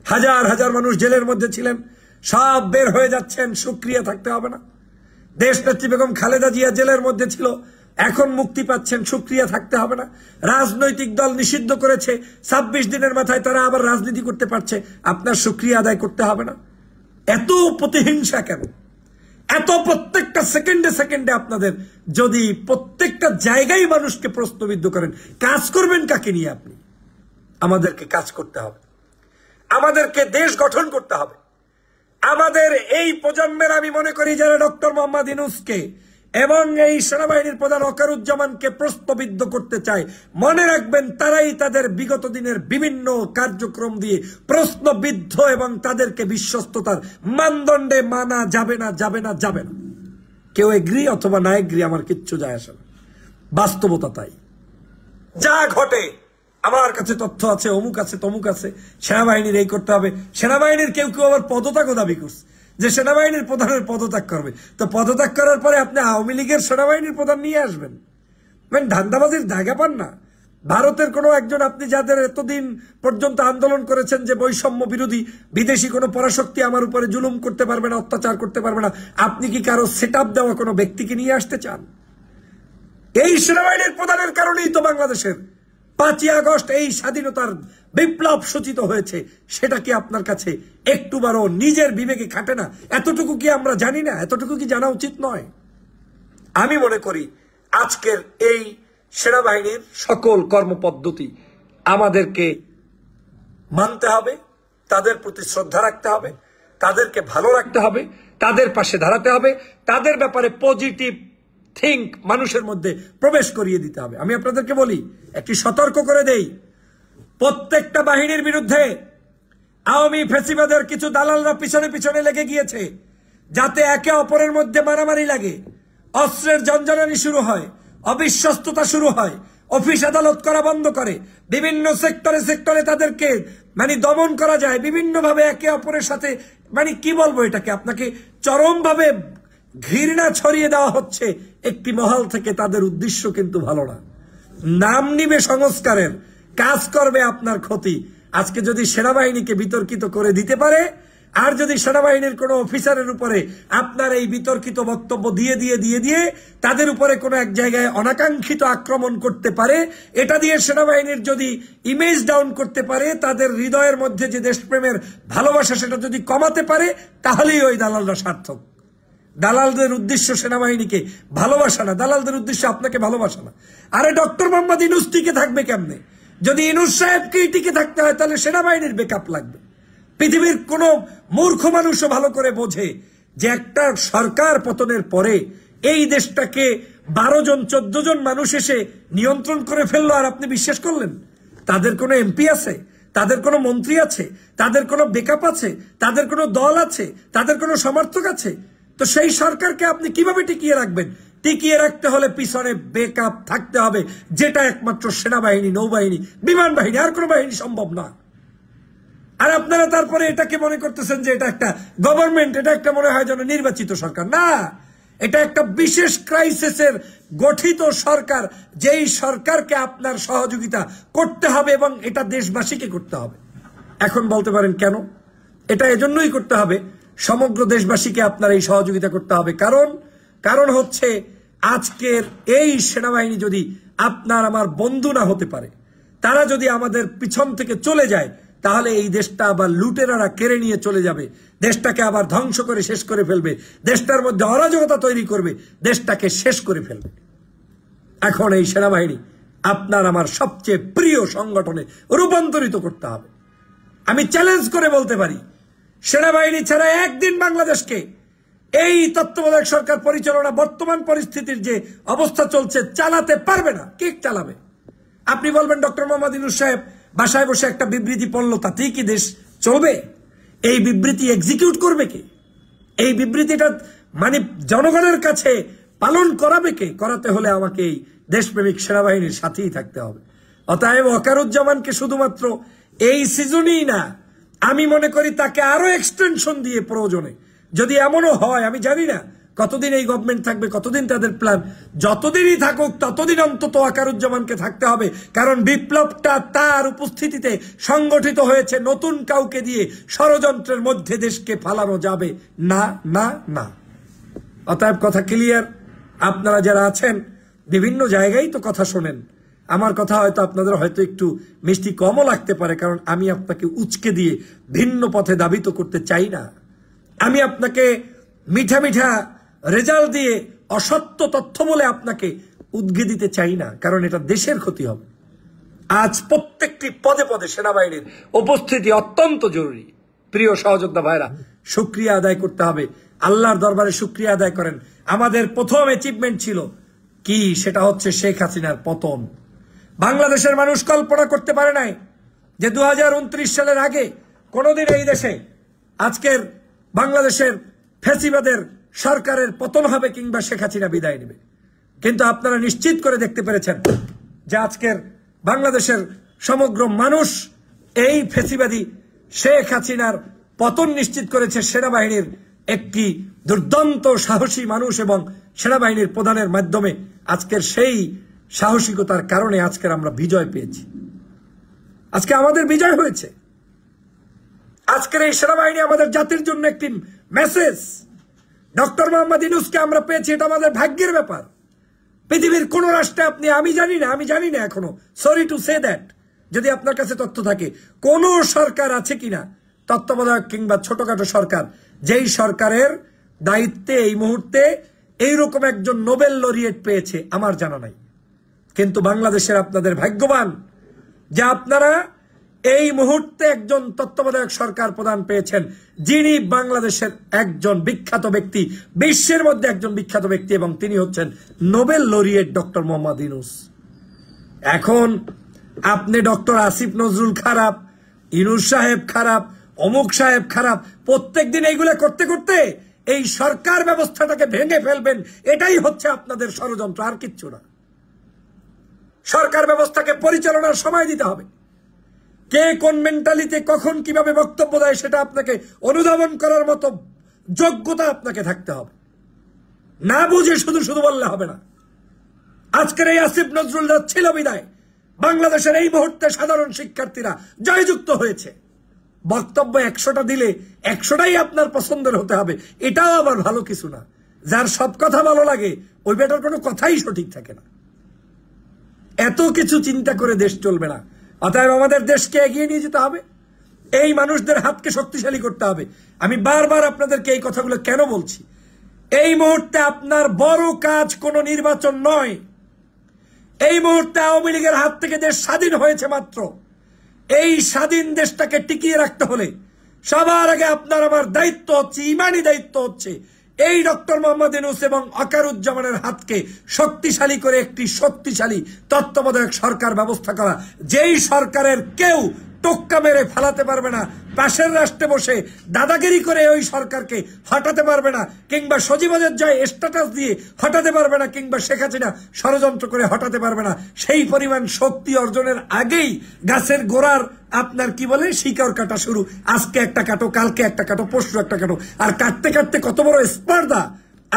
হাজার হাজার মানুষ জেলের মধ্যে ছিলেন, সব বের হয়ে যাচ্ছেন, সুক্রিয়া থাকতে হবে না? দেশ নেত্রী বেগম খালেদা জিয়া জেলের মধ্যে ছিল, এখন মুক্তি পাচ্ছেন, সুক্রিয়া থাকতে হবে না? রাজনৈতিক দল নিষিদ্ধ করেছে, 26 দিনের মাথায় তারা আবার রাজনীতি করতে পারছে, আপনার সুক্রিয়া আদায় করতে হবে না? এত প্রতিহিংসা কেন? এত প্রত্যেকটা সেকেন্ডে সেকেন্ডে আপনাদের যদি প্রত্যেকটা জায়গায় মানুষকে প্রশ্নবিদ্ধ করেন, কাজ করবেন কাকে নিয়ে আপনি? আমাদেরকে কাজ করতে হবে, আমাদেরকে দেশ গঠন করতে হবে। আমাদের এই প্রজন্মের আমি মনে করি যারা ডক্টর মোহাম্মদ ইউনূসকে এবং এই সেনাবাহিনীর প্রধান ওয়াকারুজ্জামানকে প্রশ্নবিদ্ধ করতে চায়, মনে রাখবেন তারাই তাদের বিগত দিনের বিভিন্ন কার্যক্রম দিয়ে প্রশ্নবিদ্ধ এবং তাদেরকে বিশ্বস্ততার মানদণ্ডে মানা যাবে না। কেউ এগ্রি অথবা না এগ্রি আমার কিচ্ছু যায় আসে না, বাস্তবতা তাই। যা ঘটে আমার কাছে তথ্য আছে, অমুক আছে, তমুক আছে, সেনাবাহিনীর এই করতে হবে। সেনাবাহিনীর কেউ আবার পদত্যাগও দাবি করছে যে সেনাবাহিনীর প্রধানের পদত্যাগ করবে। তো পদত্যাগ করার পরে আপনি আওয়ামী লীগের সেনাবাহিনীর প্রধান নিয়ে আসবেন? মানে ধান্দাবাজির জায়গা পান না? ভারতের কোনো একজন, আপনি যাদের এতদিন পর্যন্ত আন্দোলন করেছেন যে বৈষম্য বিরোধী, বিদেশি কোনো পরাশক্তি আমার উপরে জুলুম করতে পারবে না, অত্যাচার করতে পারবে না, আপনি কি কারো সেট আপ দেওয়া কোনো ব্যক্তিকে নিয়ে আসতে চান? এই সেনাবাহিনীর প্রধানের কারণেই তো বাংলাদেশের 5ই আগস্ট এই স্বাধীনতার বিপ্লব সূচিত হয়েছে। সেটা কি আপনার কাছে একটুবারও নিজের বিবেকে খাটে না? এতটুকু কি আমরা জানি না? এতটুকু কি জানা উচিত নয়? আমি মনে করি আজকের এই সেনাবাহিনীর সকল কর্মপদ্ধতি আমাদেরকে মানতে হবে, তাদের প্রতি শ্রদ্ধা রাখতে হবে, তাদেরকে ভালো রাখতে হবে, তাদের পাশে দাঁড়াতে হবে, তাদের ব্যাপারে পজিটিভ থিঙ্ক মানুষের মধ্যে প্রবেশ করিয়ে দিতে হবে। আমি আপনাদেরকে বলি, একটি সতর্ক করে দেই, প্রত্যেকটা বাহিনীর বিরুদ্ধে আওয়ামী ফ্যাসিবাদের কিছু দালালরা পিছনে পিছনে লেগে গিয়েছে, যাতে একে অপরের মধ্যে মারামারি লাগে, অস্ত্রের জঞ্জানি শুরু হয়, অবিশ্বস্ততা শুরু হয়, অফিস আদালত করা বন্ধ করে, বিভিন্ন সেক্টরে তাদেরকে দমন করা যায়, বিভিন্নভাবে একে অপরের সাথে কি বলবো এটাকে, আপনাকে চরমভাবে ঘৃণা ছড়িয়ে দেওয়া হচ্ছে একটি মহল থেকে। তাদের উদ্দেশ্য কিন্তু ভালো না, নাম নিবে সংস্কারের, কাজ করবে আপনার ক্ষতি। আজকে যদি সেনাবাহিনীকে বিতর্কিত করে দিতে পারে, আর যদি সেনাবাহিনীর কোনো অফিসারের উপরে আপনার এই বিতর্কিত বক্তব্য দিয়ে তাদের উপরে কোনো এক জায়গায় অনাকাঙ্ক্ষিত আক্রমণ করতে পারে, এটা দিয়ে সেনাবাহিনীর যদি ইমেজ ডাউন করতে পারে, তাদের হৃদয়ের মধ্যে যে দেশপ্রেমের ভালোবাসা সেটা যদি কমাতে পারে, তাহলেই ওই দালালরা সার্থক। দালালদের উদ্দেশ্য সেনাবাহিনীকে ভালোবাসা না, দালালদের উদ্দেশ্য আপনাকে ভালোবাসা না। আরে ডক্টর মোহাম্মদ ইউনূস টিকে থাকবে কেমনে? যদি ইউনূস সাহেবকেই টিকে থাকতে হয় তাহলে সেনাবাহিনীর ব্যাকআপ লাগবে। পৃথিবীর কোন মূর্খ মানুষও ভালো করে বোঝে যে একটা সরকার পতনের পরে এই দেশটাকে 12 জন 14 জন মানুষ এসে নিয়ন্ত্রণ করে ফেললো, আর আপনি বিশ্বাস করলেন? তাদের কোনো এমপি আছে, তাদের কোনো মন্ত্রী আছে, তাদের কোনো ব্যাকআপ আছে, তাদের কোনো দল আছে, তাদের কোনো সমর্থক আছে? তো সেই সরকারকে আপনি কিভাবে টিকিয়ে রাখবেন? টিকিয়ে রাখতে হলে পিছনে ব্যাকআপ থাকতে হবে, যেটা একমাত্র সেনাবাহিনী, নৌবাহিনী, বিমান বাহিনী, আর কোনো বাহিনী সম্ভব না। আর আপনারা তারপরে এটাকে মনে করতেছেন যে এটা একটা গভর্নমেন্ট, এটা একটা মনে হয় যেন নির্বাচিত সরকার। না, এটা একটা বিশেষ ক্রাইসিসের গঠিত সরকার, যেই সরকারকে আপনার সহযোগিতা করতে হবে এবং এটা দেশবাসীকে করতে হবে। এখন বলতে পারেন কেন? এটা এজন্যই করতে হবে, সমগ্র দেশবাসীকে আপনার এই সহযোগিতা করতে হবে। কারণ হচ্ছে আজকের এই সেনাবাহিনী যদি আপনার আমার বন্ধু না হতে পারে, তারা যদি আমাদের পিছন থেকে চলে যায়, তাহলে এই দেশটা আবার লুটেরারা কেড়ে নিয়ে চলে যাবে, দেশটাকে আবার ধ্বংস করে শেষ করে ফেলবে, দেশটার মধ্যে অরাজকতা তৈরি করবে, দেশটাকে শেষ করে ফেলবে। এখন এই সেনাবাহিনী আপনার আমার সবচেয়ে প্রিয় সংগঠনে রূপান্তরিত করতে হবে। আমি চ্যালেঞ্জ করে বলতে পারি, সেনাবাহিনী ছাড়া একদিন বাংলাদেশকে এই তত্ত্বাবধায়ক সরকার পরিচালনা বর্তমান পরিস্থিতির যে অবস্থা চলছে চালাতে পারবে না। কে চালাবে? আপনি বলবেন ডক্টর মোহাম্মদ ইউনূস সাহেব বাসায় বসে একটা বিবৃতি পড়লো, তাতেই কি দেশ চলবে? এই বিবৃতি এক্সিকিউট করবে কে? এই বিবৃতিটা মানে জনগণের কাছে পালন করাবে কে? করাতে হলে আমাকে এই দেশপ্রেমিক সেনাবাহিনীর সাথেই থাকতে হবে। অতএব ওয়াকারুজ্জামানকে শুধুমাত্র এই সিজনেই না, আমি মনে করি তাকে আরো এক্সটেনশন দিয়ে প্রয়োজনে, যদি এমনও হয়, আমি জানি না কতদিন এই গভর্নমেন্ট থাকবে, কতদিন তাদের প্ল্যান, যতদিনই থাকুক ততদিন অন্তত ওয়াকারুজ্জামানকে থাকতে হবে। কারণ বিপ্লবটা তার উপস্থিতিতে সংগঠিত হয়েছে, নতুন কাউকে দিয়ে ষড়যন্ত্রের মধ্যে দেশকে ফালানো যাবে না না না। অতএব কথা ক্লিয়ার। আপনারা যারা আছেন বিভিন্ন জায়গায় তো কথা শোনেন, আমার কথা হয়তো আপনাদের হয়তো একটু মিষ্টি কমও লাগতে পারে, কারণ আমি আপনাকে উচকে দিয়ে ভিন্ন পথে দাবিত করতে চাই না। আমি আপনাকে মিঠা মিঠা রেজাল্ট দিয়ে অসত্য তথ্য বলে আপনাকে উদ্গে দিতে চাই না, কারণ এটা দেশের ক্ষতি হবে। আজ প্রত্যেকটি পদে পদে সেনাবাহিনীর উপস্থিতি অত্যন্ত জরুরি। প্রিয় সহযোদ্ধা ভাইরা, শুকরিয়া আদায় করতে হবে, আল্লাহর দরবারে শুকরিয়া আদায় করেন। আমাদের প্রথম অ্যাচিভমেন্ট ছিল কি? সেটা হচ্ছে শেখ হাসিনার পতন। বাংলাদেশের মানুষ কল্পনা করতে পারে নাই যে 2029 সালের আগে কোনোদিন এই দেশে আজকের বাংলাদেশের ফ্যাসিবাদের সরকারের পতন হবে কিংবা শেখ হাসিনা বিদায় নেবে। কিন্তু আপনারা নিশ্চিত করে দেখতে পেরেছেন যে আজকের বাংলাদেশের সমগ্র মানুষ এই ফ্যাসিবাদী শেখ হাসিনার পতন নিশ্চিত করেছে সেনাবাহিনীর একটি দুর্দান্ত সাহসী মানুষ এবং সেনাবাহিনীর প্রধানের মাধ্যমে। আজকের সেই সাহসিকতার কারণে আজকের আমরা বিজয় পেয়েছি। আজকে আমাদের বিজয় হয়েছে। আজকের এই সেনাবাহিনী আমাদের জাতির জন্য একটি মেসেজ। ডক্টর মোহাম্মদ ইউনূসকে আমরা পেয়েছি, এটা আমাদের ভাগ্যের ব্যাপার। পৃথিবীর কোন রাষ্ট্রে আপনি, আমি জানি না এখনো, সরি টু সে দ্যাট, যদি আপনার কাছে তথ্য থাকে, কোন সরকার আছে কিনা তত্ত্বাবধায়ক কিংবা ছোটখাটো সরকার, যেই সরকারের দায়িত্বে এই মুহূর্তে এইরকম একজন নোবেল লরিয়েট পেয়েছে? আমার জানা নাই। কিন্তু বাংলাদেশের আপনাদের ভাগ্যবান যে আপনারা এই মুহূর্তে একজন তত্ত্বাবধায়ক সরকার প্রধান পেয়েছেন, যিনি বাংলাদেশের একজন বিখ্যাত ব্যক্তি, বিশ্বের মধ্যে একজন বিখ্যাত ব্যক্তি, এবং তিনি হচ্ছেন Nobel laureate doctor Mohammad Yunus. এখন আপনি ডক্টর আসিফ নজরুল খারাপ, ইউনূস সাহেব খারাপ, অমুক সাহেব খারাপ, প্রত্যেক দিন এইগুলো করতে করতে এই সরকার ব্যবস্থাটাকে ভেঙে ফেলবেন, এটাই হচ্ছে আপনাদের ষড়যন্ত্র, আর কিচ্ছু না। সরকার ব্যবস্থাকে পরিচালনার সময় দিতে হবে। কে কোন মেন্টালিতে কখন কিভাবে বক্তব্য দেয় সেটা আপনাকে অনুধাবন করার মতো যোগ্যতা আপনাকে থাকতে হবে। না বুঝে শুধু শুধু বললে হবে না। আজকের এই আসিফ নজরুল ছিল বিদায় বাংলাদেশের এই মুহূর্তে সাধারণ শিক্ষার্থীরা জয়যুক্ত হয়েছে। বক্তব্য 100টা দিলে 100টাই আপনার পছন্দের হতে হবে, এটাও আবার ভালো কিছু না। যার সব কথা ভালো লাগে ওই বেটার কোনো কথাই সঠিক থাকে না। এত কিছু চিন্তা করে দেশ চলবে না। অতএব আমাদের দেশকে এগিয়ে নিয়ে যেতে হবে, এই মানুষদের হাতকে শক্তিশালী করতে হবে। আমি বারবার আপনাদেরকে এই কথাগুলো কেন বলছি? এই মুহূর্তে আপনার বড় কাজ কোনো নির্বাচন নয়। এই মুহূর্তে আওয়ামী লীগের হাত থেকে দেশ স্বাধীন হয়েছে মাত্র। এই স্বাধীন দেশটাকে টিকিয়ে রাখতে হলে সবার আগে আপনার আমার দায়িত্ব হচ্ছে, ইমানি দায়িত্ব হচ্ছে, এই ডক্টর মোহাম্মদ ইউনূস এবং ওয়াকারুজ্জামানের হাতকে শক্তিশালী করে একটি শক্তিশালী তত্ত্বাবধায়ক সরকার ব্যবস্থা করা, যেই সরকারের কেউ টোক্কা মেরে ফেলাতে পারবে না, পাশের রাষ্ট্রে বসে দাদাগিরি করে ওই সরকারকে হটাতে পারবে না, কিংবা সজীবদের জয় স্ট্যাটাস দিয়ে হটাতে পারবে না, কিংবা শেখ হাসিনা ষড়যন্ত্র করে হটাতে পারবে না। সেই পরিমাণ শক্তি অর্জনের আগেই গাছের গোড়ার আপনার কি বলে শিকড় কাটা শুরু। আজকে একটা কাটো, কালকে একটা কাটো, পরশু একটা কাটো, আর কাটতে কাটতে কত বড় স্পর্ধা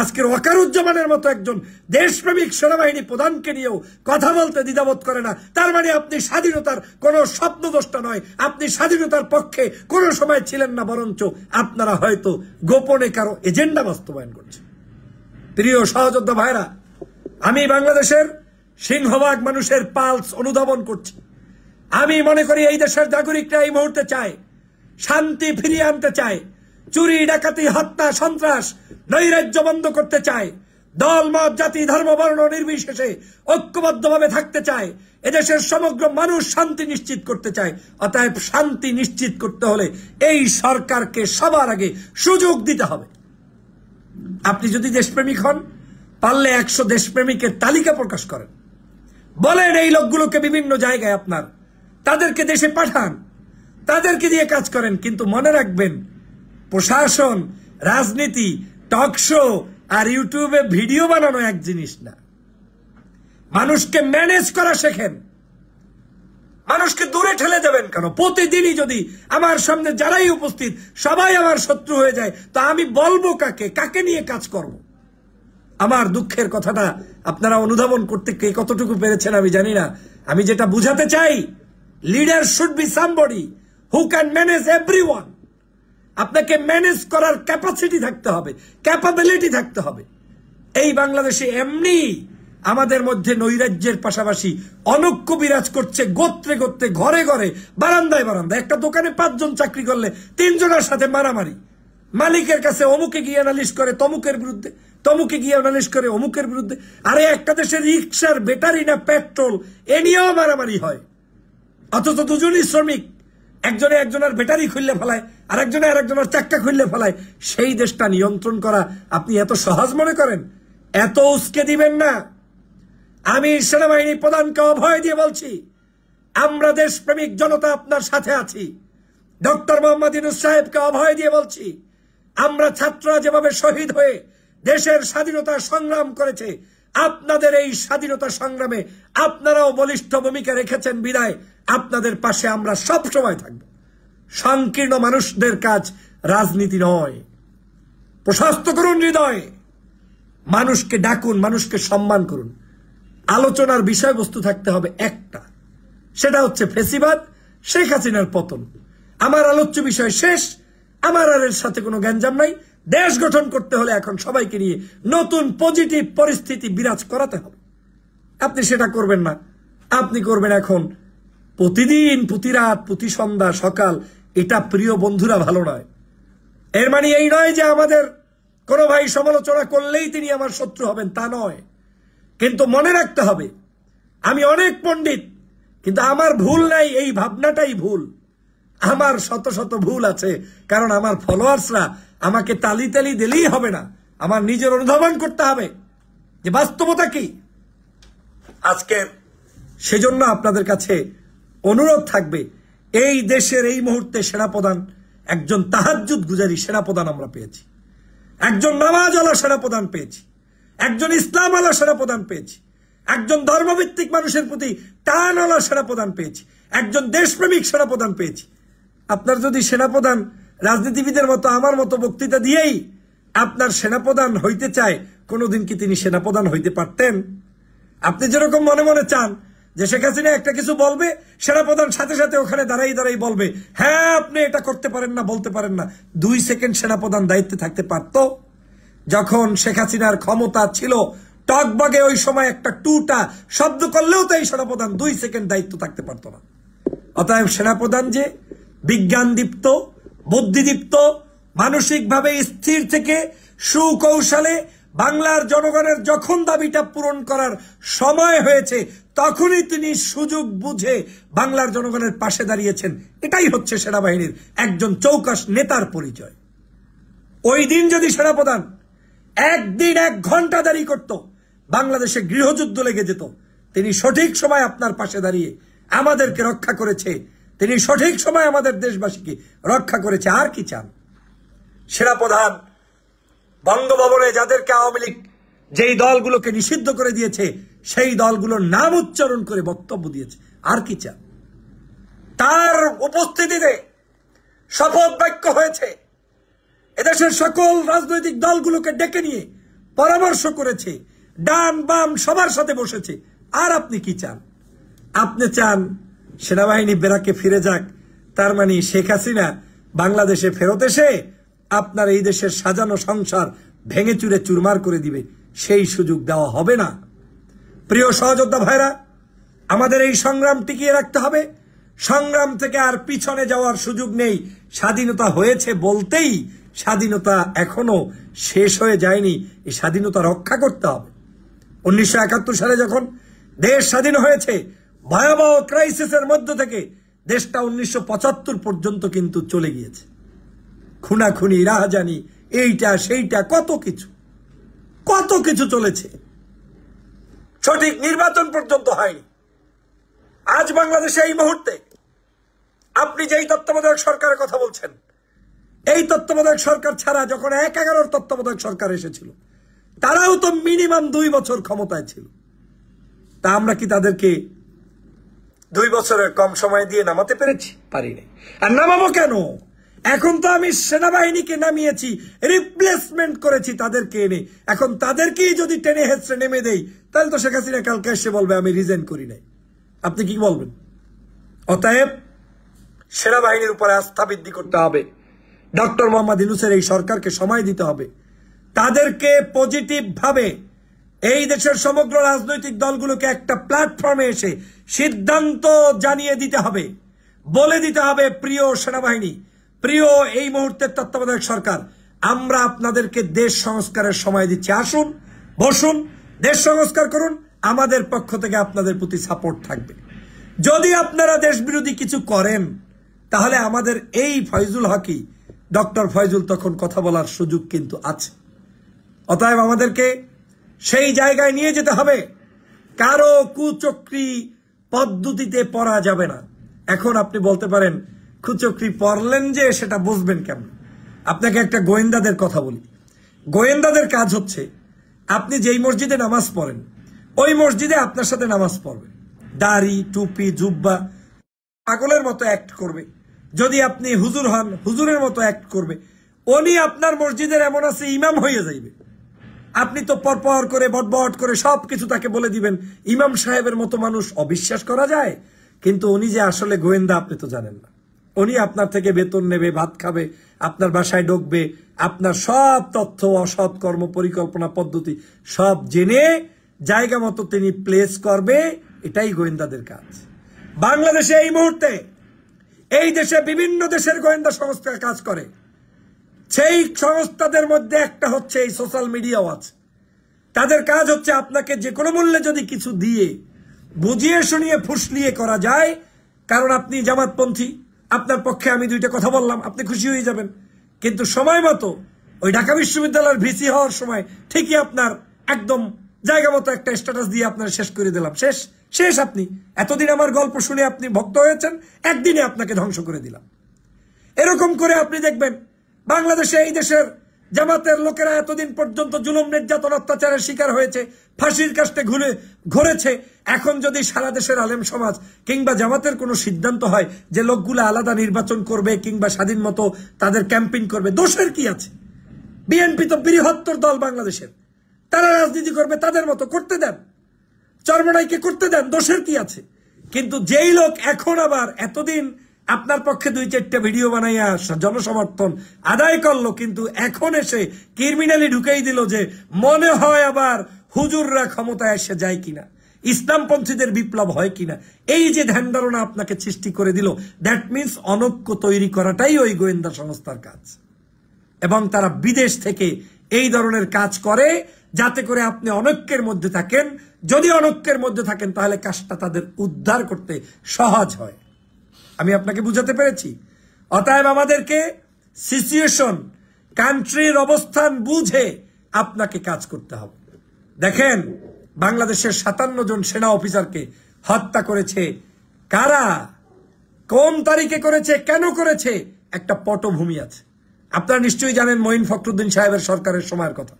আজকের ওয়াকারুজ্জামানের মতো একজন দেশপ্রেমিক সেনাবাহিনী প্রধানকে নিয়েও কথা বলতে দ্বিধাবোধ করে না, তার মানে আপনি স্বাধীনতার কোনো স্বপ্নদ্রষ্টা নয়, আপনি স্বাধীনতার পক্ষে কোনো সময় ছিলেন না, বরঞ্চ আপনারা হয়তো গোপনে কারো এজেন্ডা বাস্তবায়ন করছেন। প্রিয় সহযোদ্ধা ভাইরা, আমি বাংলাদেশের সিংহভাগ মানুষের পালস অনুধাবন করছি। আমি মনে করি এই দেশের নাগরিকরা এই মুহূর্তে চায় শান্তি ফিরিয়ে আনতে চায়, চুরি ডাকাতি হত্যা সন্ত্রাস নৈরাজ্য বন্ধ করতে চায়, দল মত জাতি ধর্ম বর্ণ নির্বিশেষে ঐক্যবদ্ধভাবে থাকতে চায়, এদেশের সমগ্র মানুষ শান্তি নিশ্চিত করতে চায়। অতএব শান্তি নিশ্চিত করতে হলে এই সরকারকে সবার আগে সুযোগ দিতে হবে। আপনি যদি দেশপ্রেমিক হন, পারলে 100 দেশপ্রেমিকের তালিকা প্রকাশ করেন, বলেন এই লোকগুলোকে বিভিন্ন জায়গায় আপনার, তাদেরকে দেশে পাঠান, তাদেরকে দিয়ে কাজ করেন। কিন্তু মনে রাখবেন, প্রশাসন, রাজনীতি, টক শো আর ইউটিউবে ভিডিও বানানো এক জিনিস না। মানুষকে ম্যানেজ করা শেখেন। মানুষকে দূরে ঠেলে দেবেন কেন? প্রতিদিনই যদি আমার সামনে যারাই উপস্থিত সবাই আমার শত্রু হয়ে যায়, তো আমি বলবো কাকে? কাকে নিয়ে কাজ করব? আমার দুঃখের কথাটা আপনারা অনুধাবন করতে কে কতটুকু পেরেছেন আমি জানি না। আমি যেটা বুঝাতে চাই, leader should be somebody who can manage everyone. আপনাকে ম্যানেজ করার ক্যাপাসিটি থাকতে হবে, ক্যাপাবিলিটি থাকতে হবে। এই বাংলাদেশে এমনি আমাদের মধ্যে নৈরাজ্যের পাশাপাশি অনৈক্য বিরাজ করছে, গোত্রে গোত্রে, ঘরে ঘরে, বারান্দায় বারান্দায়। একটা দোকানে 5 জন চাকরি করলে 3 জনের সাথে মারামারি। মালিকের কাছে অমুকে গিয়ে নালিশ করে তমুকের বিরুদ্ধে, তমুকে গিয়ে নালিশ করে অমুকের বিরুদ্ধে। আরে একটা দেশের রিক্সার ব্যাটারি না পেট্রোল, এ নিয়েও মারামারি হয়। অথচ দুজনই শ্রমিক, একজনে একজনের ব্যাটারি খুললে ফেলায়, আর একজনে আরেকজনের চাক্কা খুললে ফেলায়। সেই দেশটা নিয়ন্ত্রণ করা আপনি এত সহজ মনে করেন? এত উস্কে দিবেন না। আমি সেনাবাহিনী প্রধানকে অভয় দিয়ে বলছি, আমরা দেশপ্রেমিক জনতা আপনার সাথে আছি। ডক্টর মোহাম্মদ ইউনূস সাহেবকে অভয় দিয়ে বলছি, আমরা ছাত্ররা যেভাবে শহীদ হয়ে দেশের স্বাধীনতা সংগ্রাম করেছে, আপনাদের এই স্বাধীনতা সংগ্রামে আপনারাও বলিষ্ঠ ভূমিকা রেখেছেন বিদায় আপনাদের পাশে আমরা সব সময় থাকব। সংকীর্ণ মানুষদের কাজ রাজনীতি নয়। প্রশস্ত করুন হৃদয়, মানুষকে ডাকুন, মানুষকে সম্মান করুন। আলোচনার বিষয়বস্তু থাকতে হবে একটা, সেটা হচ্ছে ফেসিবাদ, শেখ হাসিনার পতন। আমার আলোচ্য বিষয় শেষ, আমার আর এর সাথে কোনো গ্যাঞ্জাম নাই। দেশ গঠন করতে হলে এখন সবাইকে নিয়ে নতুন পজিটিভ পরিস্থিতি বিরাজ করাতে হবে। আপনি সেটা করবেন না, আপনি করবেন এখন প্রতিদিন, প্রতি রাত, প্রতি সন্ধ্যা, সকাল। এটা প্রিয় বন্ধুরা ভালো নয়। এর মানে এই নয় যে আমাদের কোনো ভাই সমালোচনা করলেই তিনি আমার শত্রু হবেন, তা নয়। কিন্তু মনে রাখতে হবে, আমি অনেক পণ্ডিত, কিন্তু আমার ভুল নাই, এই ভাবনাটাই ভুল। আমার শত শত ভুল আছে, কারণ আমার ফলোয়ার্সরা আমাকে তালি তালি দিলেই হবে না, আমার নিজের অনুধাবন করতে হবে যে বাস্তবতা কি। আজকে সেজন্য আপনাদের কাছে অনুরোধ থাকবে, এই দেশের এই মুহূর্তে সেনাপ্রধান একজন তাহাজ্জুদ গুজারি সেনাপ্রধান আমরা পেয়েছি, একজন নামাজওয়ালা সেনাপ্রধান পেয়েছি, একজন ইসলামওয়ালা সেনাপ্রধান পেয়েছি, একজন ধর্মভিত্তিক মানুষের প্রতি টানওয়ালা সেনাপ্রধান পেয়েছি, একজন দেশপ্রেমিক সেনাপ্রধান পেয়েছি। আপনার যদি সেনাপ্রধান রাজনীতিবিদের মতো আমার মতো বক্তৃতা দিয়েই আপনার সেনাপ্রধান হইতে চায়, কোনোদিন কি তিনি সেনাপ্রধান হইতে পারতেন? আপনি যেরকম মনে মনে চান যে শেখ হাসিনা একটা কিছু বলবে, সেনাপ্রধান সাথে সাথে ওখানে দাঁড়াই দাঁড়াই বলবে, হ্যাঁ আপনি এটা করতে পারেন না, বলতে পারেন না। 2 সেকেন্ড সেনাপ্রধান দায়িত্বে থাকতে পারত? যখন শেখ হাসিনার ক্ষমতা ছিল, টকবগে ওই সময় একটা টুটা শব্দ করলেও তো এই সেনাপ্রধান 2 সেকেন্ড দায়িত্ব থাকতে পারত না। অতএব সেনাপ্রধান যে বিজ্ঞানদীপ্ত, বুদ্ধিদীপ্ত, মানসিকভাবে স্থির থেকে সুকৌশলে বাংলার জনগণের যখন দাবিটা পূরণ করার সময় হয়েছে, তখনই তিনি সুযোগ বুঝে বাংলার জনগণের পাশে দাঁড়িয়েছেন। এটাই হচ্ছে সেনাবাহিনীর একজন চৌকাশ নেতার পরিচয়। ওই দিন যদি সেনাপ্রধান একদিন 1 ঘন্টা দাঁড়ি করত, বাংলাদেশে গৃহযুদ্ধ লেগে যেত। তিনি সঠিক সময় আপনার পাশে দাঁড়িয়ে আমাদেরকে রক্ষা করেছে, তিনি সঠিক সময় আমাদের দেশবাসীকে রক্ষা করেছে। আর কি চান? সেনাপ্রধান বঙ্গভবনে যাদেরকে আওয়ামী লীগ যেই দলগুলোকে নিষিদ্ধ করে দিয়েছে, সেই দলগুলোর নাম উচ্চারণ করে বক্তব্য দিয়েছে। আর কি চান? তার উপস্থিতিতে শপথ বাক্য হয়েছে। এদেশের সকল রাজনৈতিক দলগুলোকে ডেকে নিয়ে পরামর্শ করেছে, ডান বাম সবার সাথে বসেছে। আর আপনি কি চান? আপনি চান সেনাবাহিনী বেরাকে ফিরে যাক, তার মানে শেখ হাসিনা বাংলাদেশে ফেরত এসে আপনার এই দেশের সাজানো সংসার ভেঙে চুরে চুরমার করে দিবে। সেই সুযোগ দেওয়া হবে না। প্রিয় সহযোদ্ধা ভাইরা, আমাদের এই সংগ্রাম টিকিয়ে রাখতে হবে। সংগ্রাম থেকে আর পিছনে যাওয়ার সুযোগ নেই। স্বাধীনতা হয়েছে বলতেই স্বাধীনতা এখনো শেষ হয়ে যায়নি। এই স্বাধীনতা রক্ষা করতে হবে। 1971 সালে যখন দেশ স্বাধীন হয়েছে, ভয়াবহ ক্রাইসিসের মধ্য থেকে দেশটা 1975 পর্যন্ত কিন্তু চলে গিয়েছে। খুনাখুনি, রাহাজানি, এইটা সেইটা কত কিছু চলেছে। সঠিক নির্বাচন পর্যন্ত হয়নি। আজ বাংলাদেশে এই মুহূর্তে আপনি যেই তত্ত্বাবধায়ক সরকারের কথা বলছেন, এই তত্ত্বাবধায়ক সরকার ছাড়া যখন 11 তত্ত্বাবধায়ক সরকার এসেছিল, তারাও তো মিনিমাম 2 বছর ক্ষমতায় ছিল। তা আমরা কি তাদেরকে 2 বছরের কম সময় দিয়ে নামাতে পেরেছি? পারিনি। আর নামাবো কেন? এখন তো আমি সেনাবাহিনীকে নামিয়েছি, রিপ্লেসমেন্ট করেছি তাদেরকে এনে। এখন তাদেরকেই যদি টেনে হেঁচড়ে নেমে দেই, তাহলে তো শেখ হাসিনা কালকে এসে বলবে আমি রিজাইন করি নাই। আপনি কি বলবেন? অতএব সেনাবাহিনীর উপরে আস্থা বৃদ্ধি করতে হবে। ডক্টর মোহাম্মদ ইউনূসের এই সরকারকে সময় দিতে হবে। তাদেরকে পজিটিভ ভাবে এই দেশের সমগ্র রাজনৈতিক দলগুলোকে একটা প্ল্যাটফর্মে এসে সিদ্ধান্ত জানিয়ে দিতে হবে, বলে দিতে হবে, প্রিয় সেনাবাহিনী, প্রিয় এই মুহূর্তের তত্ত্বাবধায়ক সরকার, আমরা আপনাদেরকে দেশ সংস্কারের সময় দিচ্ছি। আসুন, বসুন, দেশ সংস্কার করুন। আমাদের পক্ষ থেকে আপনাদের প্রতি সাপোর্ট থাকবে। যদি আপনারা দেশ বিরোধী কিছু করেন, তাহলে আমাদের এই ফয়জুল হকই, ডক্টর ফয়জুল, তখন কথা বলার সুযোগ কিন্তু আছে। অতএব আমাদেরকে সেই জায়গায় নিয়ে যেতে হবে। কারো কুচক্রী পদ্ধতিতে পড়া যাবে না। এখন আপনি বলতে পারেন, কুচক্রী পড়লেন যে সেটা বুঝবেন কেমন? আপনাকে একটা গোয়েন্দাদের কথা বলি। গোয়েন্দাদের কাজ হচ্ছে, আপনি যেই মসজিদে নামাজ পড়েন, ওই মসজিদে আপনার সাথে নামাজ পড়বে, দাড়ি, টুপি, জুব্বা, পাগলের মতো অ্যাক্ট করবে। যদি আপনি হুজুর হন, হুজুরের মতো অ্যাক্ট করবে। উনি আপনার মসজিদের এমন আছে ইমাম হয়ে যাইবে। আপনি তো পরপর করে বটবট করে সবকিছু তাকে বলে দিবেন। ইমাম সাহেবের মতো মানুষ অবিশ্বাস করা যায়? কিন্তু উনি যে আসলে গোয়েন্দা আপনি তো জানেন না। উনি আপনার থেকে বেতন নেবে, ভাত খাবে, আপনার বাসায় ঢুকবে, আপনার সব তথ্য, অসৎ কর্ম পরিকল্পনা পদ্ধতি সব জেনে জায়গা মতো তিনি প্লেস করবে। এটাই গোয়েন্দাদের কাজ। বাংলাদেশে এই মুহূর্তে এই দেশে বিভিন্ন দেশের গোয়েন্দা সংস্থা কাজ করে। সেই সংস্থাদের মধ্যে একটা হচ্ছে এই সোশ্যাল মিডিয়াও আছে। তাদের কাজ হচ্ছে আপনাকে যে কোনো মূল্যে যদি কিছু দিয়ে বুঝিয়ে শুনিয়ে ফুসলিয়ে করা যায়, কারণ আপনি জামাতপন্থী, আপনার পক্ষে আমি 2টা কথা বললাম, আপনি খুশি হয়ে যাবেন। কিন্তু সময় মতো ওই ঢাকা বিশ্ববিদ্যালয়ের ভিসি হওয়ার সময় ঠিকই আপনার একদম জায়গা মতো একটা স্ট্যাটাস দিয়ে আপনার শেষ করে দিলাম। শেষ। আপনি এতদিন আমার গল্প শুনে আপনি ভক্ত হয়েছেন, একদিনে আপনাকে ধ্বংস করে দিলাম। এরকম করে আপনি দেখবেন বাংলাদেশে এই দেশের জামাতের লোকেরা এতদিন পর্যন্ত জুলুম, নির্যাতন, অত্যাচারের শিকার হয়েছে, ফাঁসির কাস্টে ঘুরেছে। এখন যদি সারা দেশের আলেম সমাজ কিংবা জামাতের কোনো সিদ্ধান্ত হয় যে লোকগুলো আলাদা নির্বাচন করবে কিংবা স্বাধীন মতো তাদের ক্যাম্পেইন করবে, দোষের কি আছে? বিএনপি তো বৃহত্তর দল বাংলাদেশের, তারা রাজনীতি করবে, তাদের মতো করতে দেন, চরমনাইকে করতে দেন, দোষের কি আছে? কিন্তু যেই লোক এখন আবার এতদিন আপনার পক্ষে 2-4টা ভিডিও বানাইয়া জনসমর্থন আদায় করলো, কিন্তু এখন এসে ক্রিমিনালি ঢুকেই দিল যে মনে হয় আবার হুজুররা ক্ষমতায় এসে যায় কিনা, ইসলামপন্থীদের বিপ্লব হয় কিনা, এই যে ধ্যান ধারণা আপনাকে সৃষ্টি করে দিল, দ্যাট মিনস অনৈক্য তৈরি করাটাই ওই গোয়েন্দা সংস্থার কাজ। এবং তারা বিদেশ থেকে এই ধরনের কাজ করে যাতে করে আপনি অনৈক্যের মধ্যে থাকেন। যদি অনৈক্যের মধ্যে থাকেন তাহলে কাজটা তাদের উদ্ধার করতে সহজ হয়। আমি আপনাকে বুঝাতে পেরেছি? অতএব আমাদেরকে সিচুয়েশন, কান্ট্রির অবস্থান বুঝে আপনাকে কাজ করতে হবে। দেখেন, বাংলাদেশের 57 জন সেনা অফিসারকে হত্যা করেছে কারা, কোন তারিখে করেছে, কেন করেছে, একটা পটভূমি আছে। আপনারা নিশ্চয়ই জানেন মঈন ফখরুদ্দিন সাহেবের সরকারের সময়ের কথা।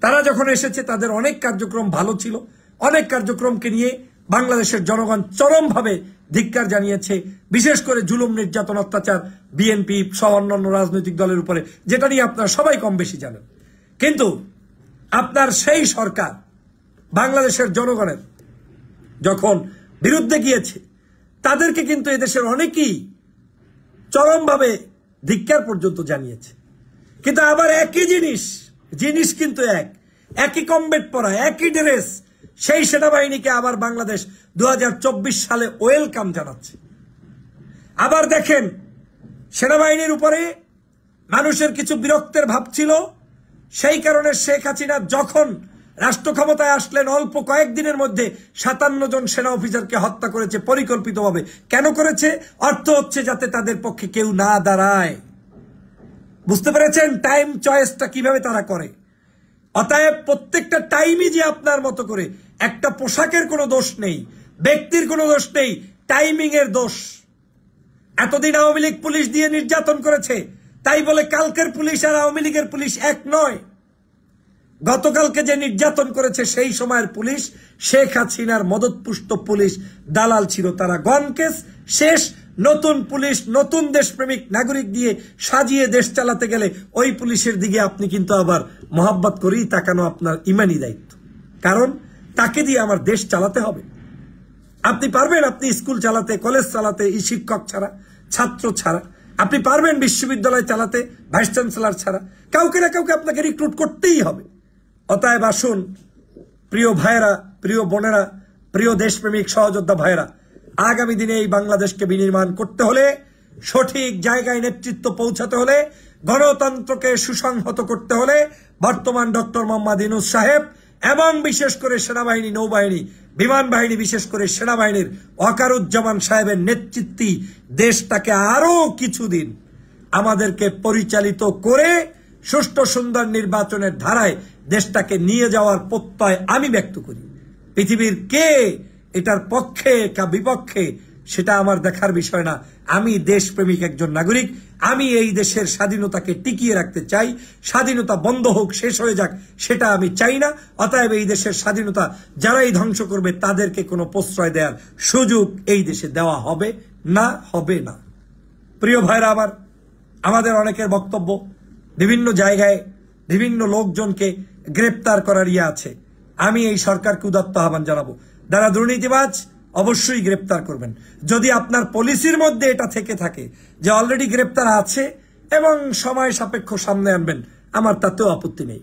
তারা যখন এসেছে তাদের অনেক কার্যক্রম ভালো ছিল। অনেক কার্যক্রমকে নিয়ে বাংলাদেশের জনগণ চরমভাবে ধিক্কার জানিয়েছে, বিশেষ করে জুলুম, নির্যাতন, অত্যাচার বিএনপি সহ অন্যান্য রাজনৈতিক দলের উপরে, যেটা নিয়ে আপনারা সবাই কম বেশি জানেন। কিন্তু আপনার সেই সরকার বাংলাদেশের জনগণের যখন বিরুদ্ধে গিয়েছে, তাদেরকে কিন্তু এদেশের অনেকেই চরমভাবে ধিক্কার পর্যন্ত জানিয়েছে। কিন্তু আবার একই জিনিস কিন্তু একই কমবেট পরা, একই ড্রেস, সেই সেনাবাহিনীকে আবার বাংলাদেশ 2024 সালে ওয়েলকাম জানাচ্ছে। আবার দেখেন, সেনাবাহিনীর উপরে মানুষের কিছু বিরক্তের ভাব ছিল, সেই কারণে শেখ হাসিনা যখন রাষ্ট্র ক্ষমতায় আসলেন অল্প কয়েকদিনের মধ্যে 57 জন সেনা অফিসারকে হত্যা করেছে পরিকল্পিতভাবে। কেন করেছে? অর্থ হচ্ছে যাতে তাদের পক্ষে কেউ না দাঁড়ায়। বুঝতে পেরেছেন টাইম চয়েসটা কিভাবে তারা করে? অতএব প্রত্যেকটা টাইমই যে আপনার মতো করে, একটা পোশাকের কোনো দোষ নেই, ব্যক্তির কোনো দোষ নেই, টাইমিং এর দোষ। এতদিন আওয়ামী লীগ পুলিশ দিয়ে নির্যাতন করেছে, তাই বলে কালকের পুলিশ আর আওয়ামী লীগের পুলিশ এক নয়। গতকালকে যে নির্যাতন করেছে সেই সময়ের পুলিশ শেখ হাসিনার মদতপুষ্ট পুলিশ দালাল ছিল। তারা গনকেস শেষ। নতুন পুলিশ, নতুন দেশপ্রেমিক নাগরিক দিয়ে সাজিয়ে দেশ চালাতে গেলে ওই পুলিশের দিকে আপনি কিন্তু আবার মহাব্বত করেই তাকানো আপনার ইমানি দায়িত্ব। কারণ তাকে দিয়ে আমার দেশ চালাতে হবে। আপনি পারবেন আপনি স্কুল চালাতে, কলেজ চালাতে, শিক্ষক ছাড়া, ছাত্র ছাড়া? আপনি পারবেন বিশ্ববিদ্যালয় চালাতে ভাইস চ্যান্সেলর ছাড়া? কাউকে না কাউকে আপনাকে রিক্রুট করতেই হবে। অতএব আসুন প্রিয় ভাইয়েরা, প্রিয় বোনেরা, প্রিয় দেশপ্রেমিক সহযোদ্ধা ভাইয়েরা, আগামী দিনে এই বাংলাদেশকে বিনির্মাণ করতে হলে, সঠিক জায়গায় নেতৃত্ব পৌঁছাতে হলে, গণতন্ত্রকে সুসংহত করতে হলে বর্তমান ডক্টর মোহাম্মদ ইউনূস সাহেব এবং বিশেষ করে সেনাবাহিনী, নৌবাহিনী, বিমান বাহিনী, বিশেষ করে সেনাবাহিনীর ওয়াকারুজ্জামান সাহেবের নেতৃত্বে দেশটাকে আরো কিছুদিন আমাদেরকে পরিচালিত করে সুষ্ঠু সুন্দর নির্বাচনের ধারায় দেশটাকে নিয়ে যাওয়ার প্রত্যয় আমি ব্যক্ত করি। পৃথিবীর কে এটার পক্ষে কা বিপক্ষে সেটা আমার দেখার বিষয় না। আমি দেশপ্রেমিক একজন নাগরিক। আমি এই দেশের স্বাধীনতাকে টিকিয়ে রাখতে চাই। স্বাধীনতা বন্ধ হোক, শেষ হয়ে যাক, সেটা আমি চাই না। অতএব এই দেশের স্বাধীনতা যারাই ধ্বংস করবে তাদেরকে কোনো প্রশ্রয় দেওয়ার সুযোগ এই দেশে দেওয়া হবে না, হবে না। প্রিয় ভাইরা আমার, আমাদের অনেকের বক্তব্য বিভিন্ন জায়গায় বিভিন্ন লোকজনকে গ্রেপ্তার করার ইয়ে আছে। আমি এই সরকারকে উদাত্ত আহ্বান জানাবো, যারা দুর্নীতিবাজ অবশ্যই গ্রেপ্তার করবেন। যদি আপনার পলিসির মধ্যে এটা থেকে থাকে যে অলরেডি গ্রেপ্তার আছে এবং সময় সাপেক্ষ সামনে আনবেন, আমার তাতেও আপত্তি নেই।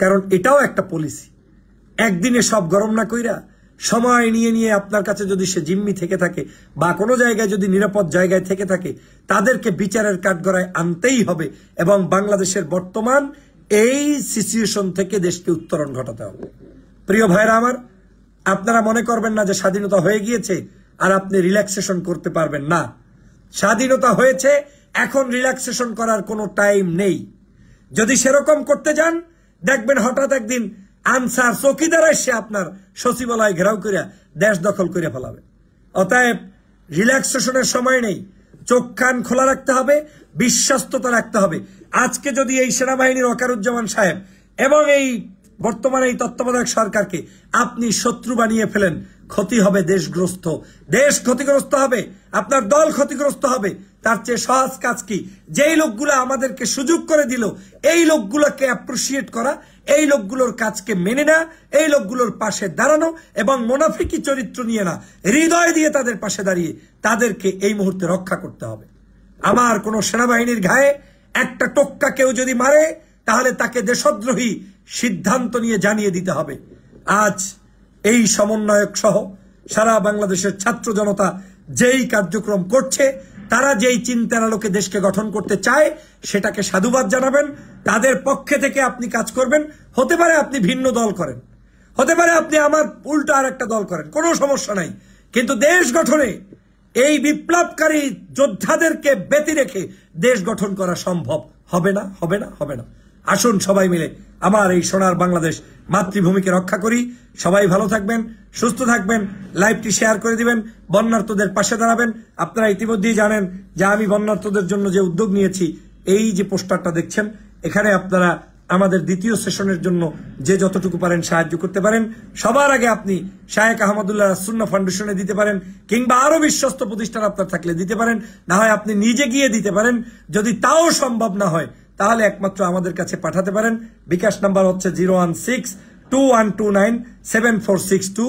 কারণ এটাও একটা পলিসি। একদিনে সব গরম না কইরা সময় নিয়ে নিয়ে আপনার কাছে যদি সে জিম্মি থেকে থাকে বা কোনো জায়গায় যদি নিরাপদ জায়গায় থেকে থাকে, তাদেরকে বিচারের কাঠগড়ায় আনতেই হবে এবং বাংলাদেশের বর্তমান এই সিচুয়েশন থেকে দেশকে উত্তরণ ঘটাতে হবে। প্রিয় ভাইরা আমার, আপনারা মনে করবেন না যে স্বাধীনতা হয়ে গিয়েছে আর আপনি রিল্যাক্সেশন করতে পারবেন না। স্বাধীনতা হয়েছে, এখন রিল্যাক্সেশন করার কোনো টাইম নেই। যদি সেরকম করতে যান, দেখবেন হঠাৎ একদিন আনসার চৌকিদার এসে আপনার সচিবালয় ঘেরাও করে দেশ দখল করে ফেলাবে। অতএব রিল্যাক্সেশনের সময় নেই। চোখ কান খোলা রাখতে হবে, বিশ্বস্ততা রাখতে হবে। আজকে যদি এই সেনাবাহিনীর ওয়াকারুজ্জামান সাহেব এবং এই বর্তমানে এই তত্ত্বাবধায়ক সরকারকে আপনি শত্রু বানিয়ে ফেলেন, ক্ষতি হবে দেশগ্রস্ত। দেশ ক্ষতিগ্রস্ত হবে, আপনার দল ক্ষতিগ্রস্ত হবে। তার চেয়ে সহজ কাজ কি? যেই লোকগুলো আমাদেরকে সুযোগ করে দিল, এই লোকগুলোকে অ্যাপ্রিসিয়েট করা, এই লোকগুলোর কাজকে মেনে না, এই লোকগুলোর পাশে দাঁড়ানো এবং মুনাফিকি চরিত্র নিয়ে না, হৃদয় দিয়ে তাদের পাশে দাঁড়িয়ে তাদেরকে এই মুহূর্তে রক্ষা করতে হবে। আমার কোন সেনাবাহিনীর গায়ে একটা টোক্কা কেউ যদি মারে, তাহলে তাকে দেশদ্রোহী সিদ্ধান্ত নিয়ে জানিয়ে দিতে হবে। আজ এই সমন্বয়ক সহ সারা বাংলাদেশের ছাত্র জনতা যেই কার্যক্রম করছে, তারা যেই চিন্তার আলোকে দেশকে গঠন করতে চায়, সেটাকে সাধুবাদ জানাবেন। তাদের পক্ষে থেকে আপনি কাজ করবেন। হতে পারে আপনি ভিন্ন দল করেন, হতে পারে আপনি আমার উল্টো আর একটা দল করেন, কোনো সমস্যা নাই। কিন্তু দেশ গঠনে এই বিপ্লবকারী যোদ্ধাদেরকে ব্যতি রেখে দেশ গঠন করা সম্ভব হবে না, হবে না, হবে না। আসুন সবাই মিলে আমার এই সোনার বাংলাদেশ মাতৃভূমিকে রক্ষা করি। সবাই ভালো থাকবেন, সুস্থ থাকবেন, লাইভটি শেয়ার করে দিবেন, বন্যার্তদের পাশে দাঁড়াবেন। আপনারা ইতিমধ্যেই জানেন যে আমি বন্যার্তদের জন্য যে উদ্যোগ নিয়েছি, এই যে পোস্টারটা দেখছেন, এখানে আপনারা আমাদের দ্বিতীয় সেশনের জন্য যে যতটুকু পারেন সাহায্য করতে পারেন। সবার আগে আপনি শায়েখ আহমদুল্লাহ সুন্নাহ ফাউন্ডেশনে দিতে পারেন, কিংবা আরো বিশ্বস্ত প্রতিষ্ঠান আপনার থাকলে দিতে পারেন, না হয় আপনি নিজে গিয়ে দিতে পারেন। যদি তাও সম্ভব না হয়, তাহলে একমাত্র আমাদের কাছে পাঠাতে পারেন। বিকাশ নাম্বার হচ্ছে 016-2129-7462,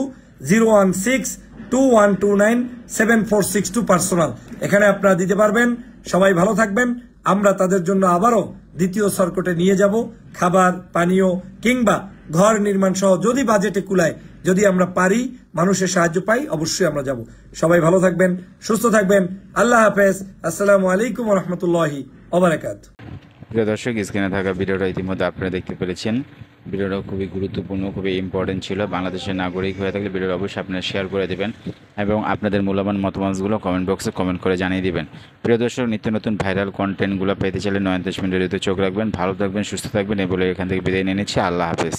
016-2129-7462 পার্সোনাল। এখানে আপনারা দিতে পারবেন। সবাই ভালো থাকবেন। আমরা তাদের জন্য আবারও দ্বিতীয় সার্কিটে নিয়ে যাব খাবার, পানীয় কিংবা ঘর নির্মাণ সহ, যদি বাজেটে কুলায়, যদি আমরা পারি, মানুষের সাহায্য পাই, অবশ্যই আমরা যাব। সবাই ভালো থাকবেন, সুস্থ থাকবেন। আল্লাহ হাফেজ। আসসালামু আলাইকুম ওয়া রাহমাতুল্লাহি ওয়া বারাকাতুহু। প্রিয় দর্শক, স্ক্রিনে থাকা ভিডিওটা ইতিমধ্যে আপনারা দেখতে পেরেছেন। ভিডিওটা খুবই গুরুত্বপূর্ণ, খুবই ইম্পর্টেন্ট ছিল। বাংলাদেশের নাগরিক হয়ে থাকলে ভিডিওটা অবশ্যই আপনারা শেয়ার করে দেবেন এবং আপনাদের মূল্যবান মতামতগুলো কমেন্ট বক্সে কমেন্ট করে জানিয়ে দিবেন। প্রিয় দর্শক, নিত্য নতুন ভাইরাল কন্টেন্টগুলো পেতে চাইলে নয়ন দেশমিন রেডিওতে চোখ রাখবেন। ভালো থাকবেন, সুস্থ থাকবেন। এই বলে এখান থেকে বিদায় নিয়ে নিচ্ছি। আল্লাহ হাফেজ।